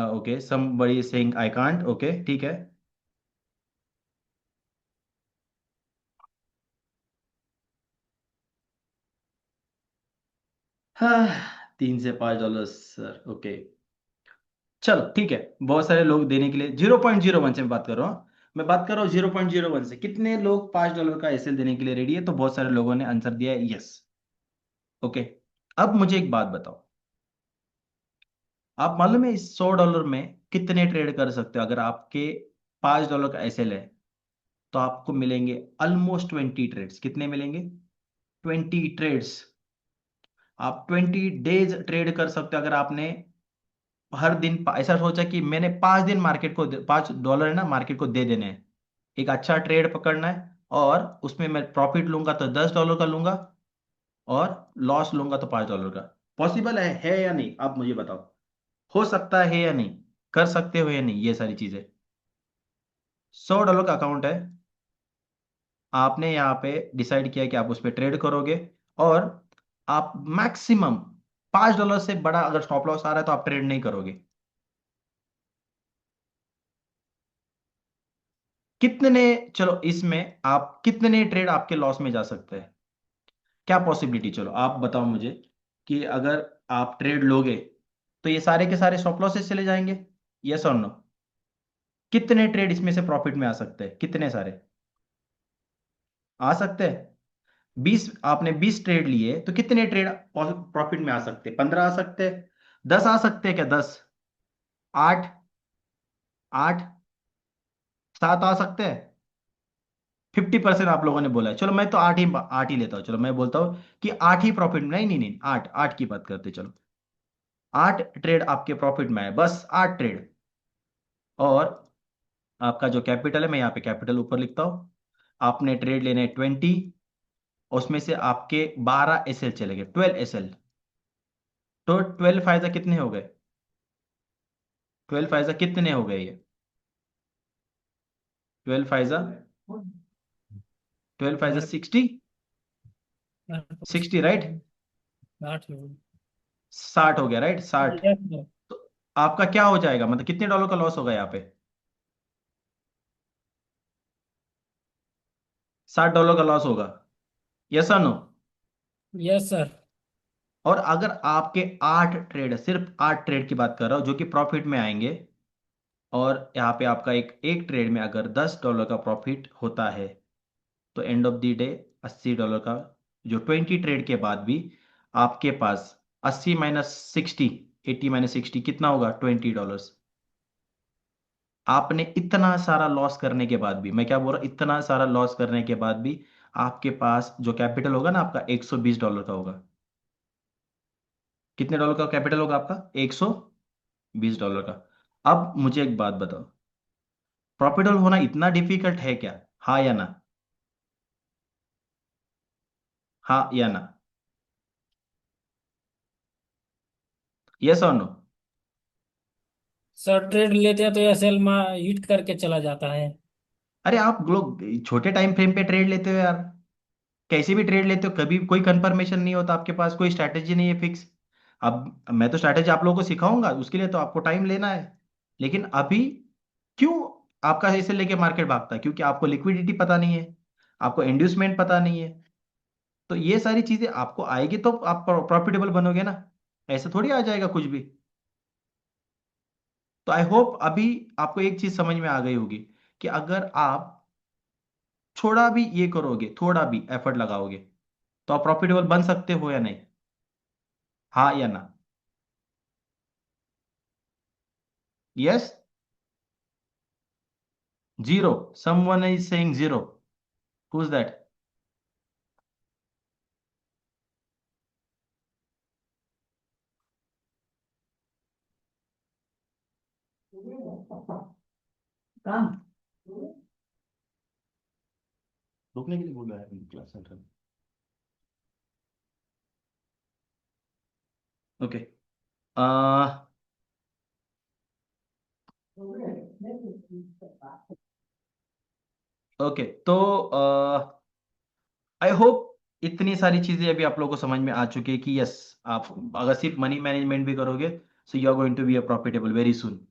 Okay, somebody saying I can't, okay ठीक है। हाँ, $3 से $5 सर, ओके। चलो ठीक है, बहुत सारे लोग देने के लिए 0.01 से मैं बात कर रहा हूँ, मैं बात कर रहा हूँ 0.01 से, कितने लोग $5 का एसएल देने के लिए रेडी है? तो बहुत सारे लोगों ने आंसर दिया है यस, ओके। अब मुझे एक बात बताओ, आप मालूम है इस $100 में कितने ट्रेड कर सकते हो? अगर आपके $5 का एसएल है, तो आपको मिलेंगे ऑलमोस्ट 20 ट्रेड्स। कितने मिलेंगे? 20 ट्रेड्स। आप 20 डेज ट्रेड कर सकते हो, अगर आपने हर दिन ऐसा सोचा कि मैंने 5 दिन मार्केट को $5 है ना, मार्केट को दे देने हैं, एक अच्छा ट्रेड पकड़ना है, और उसमें मैं प्रॉफिट लूंगा तो $10 का लूंगा, और लॉस लूंगा तो $5 का। पॉसिबल है या नहीं, आप मुझे बताओ, हो सकता है या नहीं, कर सकते हो या नहीं ये सारी चीजें? $100 का अकाउंट है, आपने यहाँ पे डिसाइड किया कि आप उस पर ट्रेड करोगे, और आप मैक्सिमम $5 से बड़ा अगर स्टॉप लॉस आ रहा है तो आप ट्रेड नहीं करोगे। कितने, चलो इसमें आप कितने ट्रेड आपके लॉस में जा सकते हैं? क्या पॉसिबिलिटी, चलो आप बताओ मुझे, कि अगर आप ट्रेड लोगे तो ये सारे के सारे स्टॉप लॉसेस चले जाएंगे, यस और नो? कितने ट्रेड इसमें से प्रॉफिट में आ सकते हैं? कितने सारे आ सकते हैं? 20, आपने 20 ट्रेड लिए तो कितने ट्रेड प्रॉफिट में आ सकते हैं? 15 आ सकते हैं? 10 आ सकते हैं क्या? 10? 8? 8? 7 आ सकते हैं? 50% आप लोगों ने बोला है। चलो मैं तो 8 ही लेता हूँ। चलो मैं बोलता हूँ कि 8 ही प्रॉफिट में। नहीं नहीं नहीं, 8, 8 की बात करते हैं, चलो। 8 ट्रेड आपके प्रॉफिट में आए, बस 8 ट्रेड। और आपका जो कैपिटल है, मैं यहाँ पे कैपिटल ऊपर लिखता हूँ। आपने ट्रेड लेने 20, उसमें से आपके 12 एसएल चले गए, 12 एसएल। तो 12 फायदा कितने हो गए? 12 फायदा कितने हो गए ये? 12 फायदा, 12 फायदा मेरे 60। मेरे को 60 राइट? 60 लोग। 60 हो गया राइट, 60। Yes sir. तो आपका क्या हो जाएगा, मतलब कितने डॉलर का लॉस होगा यहाँ पे? 60 डॉलर का लॉस होगा? यस और नो? Yes sir. और अगर आपके 8 ट्रेड, सिर्फ 8 ट्रेड की बात कर रहा हूं जो कि प्रॉफिट में आएंगे, और यहाँ पे आपका एक एक ट्रेड में अगर $10 का प्रॉफिट होता है, तो एंड ऑफ द डे $80 का, जो 20 ट्रेड के बाद भी आपके पास 80 - 60, 80 - 60 कितना होगा? $20। आपने इतना सारा लॉस करने के बाद भी, मैं क्या बोल रहा हूं, इतना सारा लॉस करने के बाद भी आपके पास जो कैपिटल होगा ना आपका, $120 का होगा। कितने डॉलर का कैपिटल होगा आपका? $120 का। अब मुझे एक बात बताओ, प्रॉफिटेबल होना इतना डिफिकल्ट है क्या? हाँ या ना? हाँ या ना? यस और नो? सर ट्रेड लेते हैं तो एसएल में हिट करके चला जाता है। अरे आप लोग छोटे टाइम फ्रेम पे ट्रेड लेते हो यार, कैसे भी ट्रेड लेते हो, कभी कोई कंफर्मेशन नहीं होता आपके पास, कोई स्ट्रैटेजी नहीं है फिक्स। अब मैं तो स्ट्रैटेजी आप लोगों को सिखाऊंगा, उसके लिए तो आपको टाइम लेना है। लेकिन अभी क्यों आपका ऐसे लेके मार्केट भागता है? क्योंकि आपको लिक्विडिटी पता नहीं है, आपको इंड्यूसमेंट पता नहीं है। तो ये सारी चीजें आपको आएगी तो आप प्रॉफिटेबल बनोगे ना, ऐसा थोड़ी आ जाएगा कुछ भी। तो आई होप अभी आपको एक चीज समझ में आ गई होगी कि अगर आप थोड़ा भी ये करोगे, थोड़ा भी एफर्ट लगाओगे, तो आप प्रॉफिटेबल बन सकते हो या नहीं? हाँ या ना? Yes? Zero? Someone is saying zero. Who is that? काम रुकने के लिए बोल रहा है क्लास सेंटर। ओके। ओके, तो आई होप इतनी सारी चीजें अभी आप लोगों को समझ में आ चुकी है कि यस, आप अगर सिर्फ मनी मैनेजमेंट भी करोगे, so you are going to be a profitable very soon.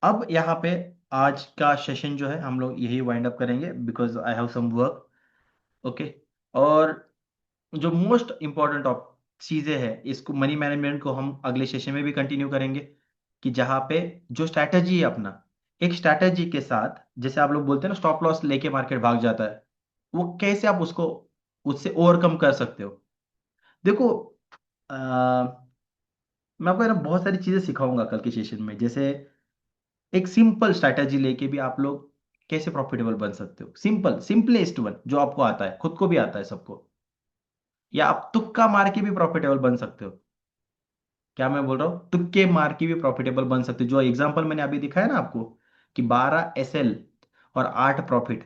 अब यहाँ पे आज का सेशन जो है हम लोग यही वाइंड अप करेंगे, because I have some work. Okay. और जो मोस्ट इंपॉर्टेंट ऑफ चीजें हैं, इसको मनी मैनेजमेंट को हम अगले सेशन में भी कंटिन्यू करेंगे, कि जहाँ पे जो स्ट्रैटेजी है अपना, एक स्ट्रैटेजी के साथ, जैसे आप लोग बोलते हैं ना स्टॉप लॉस लेके मार्केट भाग जाता है, वो कैसे आप उसको, उससे ओवरकम कर सकते हो। देखो, मैं आपको है ना बहुत सारी चीजें सिखाऊंगा कल के सेशन में, जैसे एक सिंपल स्ट्रैटेजी लेके भी आप लोग कैसे प्रॉफिटेबल बन सकते हो, सिंपल सिंपलेस्ट वन जो आपको आता है, खुद को भी आता है सबको, या आप तुक्का मार के भी प्रॉफिटेबल बन सकते हो। क्या मैं बोल रहा हूँ? तुक्के मार के भी प्रॉफिटेबल बन सकते हो। जो एग्जांपल मैंने अभी दिखाया ना आपको, कि 12 एसएल और 8 प्रॉफिट,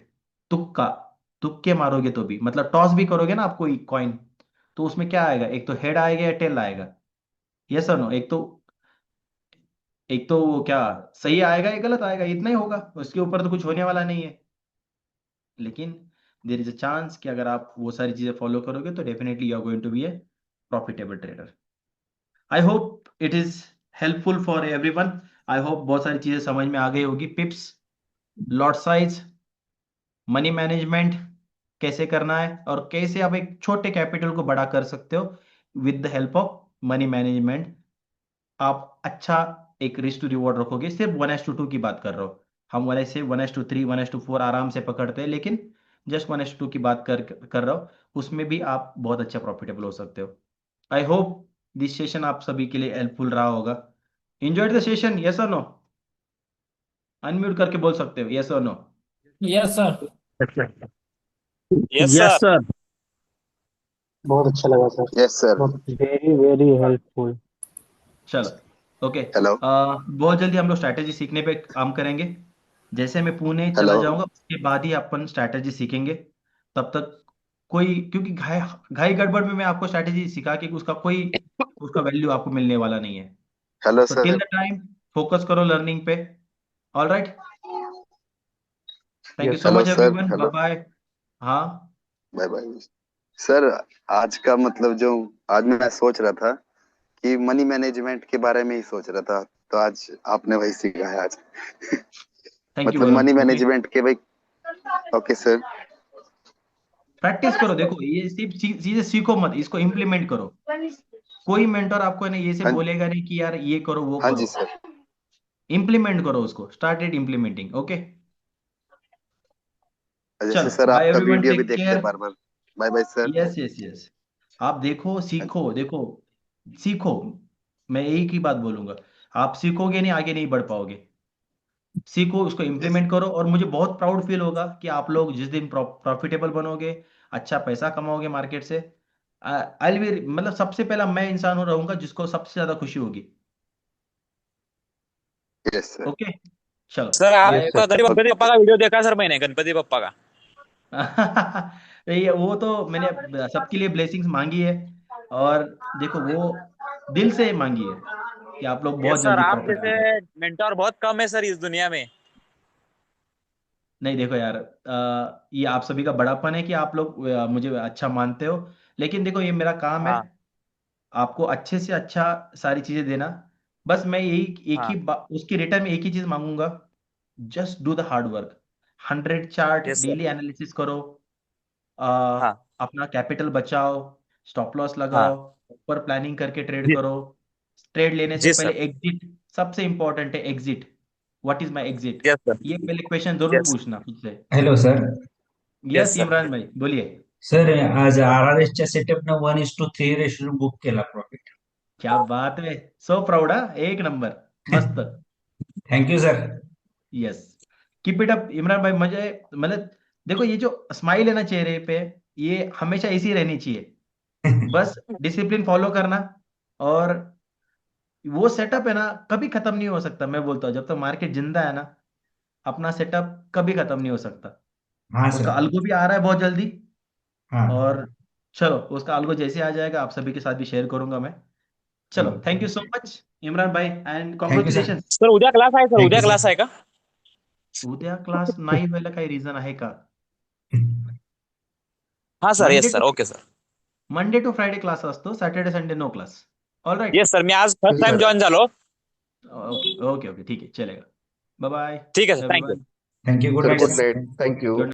तुक्का, तुक्के मारोगे तो भी, मतलब टॉस भी करोगे ना आप कोई कॉइन, तो उसमें क्या आएगा? एक तो हेड आएगा या टेल आएगा? यस और नो? एक तो वो क्या, सही आएगा या गलत आएगा, इतना ही होगा, उसके ऊपर तो कुछ होने वाला नहीं है। लेकिन देर इज अ चांस कि अगर आप वो सारी चीजें फॉलो करोगे तो definitely you are going to be a profitable trader. I hope it is helpful for everyone. I hope बहुत सारी चीजें समझ में आ गई होगी, pips, lot size, money management कैसे करना है, और कैसे आप एक छोटे कैपिटल को बड़ा कर सकते हो with the help of money management. आप अच्छा एक रिस्क टू रिवॉर्ड रखोगे, सिर्फ 1:2 की बात कर रहा हूँ। हम वाले से 1:3 1:4 आराम से पकड़ते हैं, लेकिन जस्ट 1:2 की बात कर रहा हूँ, उसमें भी आप बहुत अच्छा प्रॉफिटेबल हो सकते हो। आई होप दिस सेशन आप सभी के लिए हेल्पफुल रहा होगा। एंजॉयड द सेशन, यस और नो? अनम्यूट करके बोल सकते हो यस और no. Yes sir. Yes yes sir. Sir. बहुत अच्छा लगा सर। Yes sir. बहुत वेरी वेरी हेल्पफुल। चलो ओके। हेलो बहुत जल्दी हम लोग स्ट्रैटेजी सीखने पे काम करेंगे। जैसे मैं पुणे चला हेलो जाऊंगा उसके बाद ही अपन स्ट्रैटेजी सीखेंगे। तब तक कोई, क्योंकि घाई घाई गड़बड़ में मैं आपको स्ट्रैटेजी सिखा के उसका वैल्यू आपको मिलने वाला नहीं है। हेलो तो till sir. The time focus करो लर्निंग पे। All right, thank you yes so sir. Hello much sir. Everyone, bye hello bye. हाँ बाय बाय सर। आज का मतलब जो आज मैं सोच रहा था कि मनी मैनेजमेंट के बारे में ही सोच रहा था, तो आज आपने वही सीखा है आज। थैंक यू मतलब वरुण, मनी ओके। मैनेजमेंट के भाई। Okay sir. प्रैक्टिस करो, देखो ये सिर्फ चीजें सीखो मत, इसको इम्प्लीमेंट करो। कोई मेंटर आपको नहीं ये से हाँ बोलेगा नहीं कि यार ये करो वो हाँ करो। जी सर। इम्प्लीमेंट करो उसको, स्टार्टेड इम्प्लीमेंटिंग, ओके। जैसे चलो सर बाय आपका एवरीवन, वीडियो भी टेक देखते केयर। हैं बार बार। Bye bye sir. Yes yes yes. आप देखो हाँ सीखो, देखो सीखो। मैं एक ही बात बोलूंगा, आप सीखोगे नहीं आगे नहीं बढ़ पाओगे। सीखो, उसको जी यस इम्प्लीमेंट करो, और मुझे बहुत प्राउड फील होगा कि आप लोग जिस दिन प्रॉफिटेबल बनोगे, अच्छा पैसा कमाओगे मार्केट से। आई विल, मतलब सबसे पहला मैं इंसान हो रहूंगा जिसको सबसे ज्यादा खुशी होगी। Yes sir. ओके, चलो सर बाय। यस आपका सर। गणपति बप्पा का वीडियो देखा सर, मैंने गणपति बप्पा का। ये वो तो मैंने सबके लिए ब्लेसिंग्स मांगी है, और देखो वो दिल से मांगी है कि आप लोग बहुत यस सर, जल्दी आप प्रॉफिटेबल जैसे हो। मेंटोर बहुत कम है सर इस दुनिया में। नहीं देखो यार, ये आप सभी का बड़ापन है कि आप लोग मुझे अच्छा मानते हो, लेकिन देखो ये मेरा काम है हाँ आपको अच्छे से अच्छा सारी चीजें देना। बस मैं यही एक ही हाँ। उसकी रिटर्न में एक ही चीज मांगूंगा, just do the hard work. 100 chart yes sir. Daily analysis करो, आ, हाँ अपना कैपिटल बचाओ, स्टॉप लॉस लगाओ, हाँ। ऊपर प्लानिंग करके ट्रेड जी करो। ट्रेड लेने से जी पहले सर। एग्जिट सबसे इंपॉर्टेंट है, exit. What is my exit, yes sir. ये पहले क्वेश्चन जरूर यस पूछना खुद से। Hello sir. Yes yes sir. Imran भाई बोलिए। सर आज RRSच्या सेटअपनं 1:3 रेशो बुक केला प्रॉफिट। क्या बात है, सो प्राउड, एक नंबर, मस्त। Thank you sir. Yes, keep it up Imran भाई। मुझे मतलब देखो ये जो स्माइल है ना चेहरे पे, ये हमेशा ऐसी रहनी चाहिए। बस डिसिप्लिन फॉलो करना, और वो सेटअप है ना कभी खत्म नहीं हो सकता। मैं बोलता हूँ जब तक मार्केट जिंदा है ना, अपना सेटअप कभी खत्म नहीं हो सकता। हाँ उसका सर। अल्गो भी आ रहा है बहुत जल्दी, हाँ। और चलो उसका अल्गो जैसे आ जाएगा आप सभी के साथ भी शेयर करूंगा मैं। चलो thank you so much Imran भाई, and thank you sir. Congratulation. Sir उद्या क्लास आहे, सर थँक्यू उद्या क्लास सर। आहे का? उद्या क्लास नाही व्हायला काही रिझन आहे का? हाँ sir, Monday yes sir, to okay sir. Monday to Friday class असतो, Saturday Sunday no class. All right, yes sir, मी आज फर्स्ट ठीक टाइम आहे जॉईन झालो. ओके ओके ओके, ठीक है चलेगा। बाय बाय ठीक है sir, thank you. Everyone, thank you good sir night good sir. Night. Thank you. Good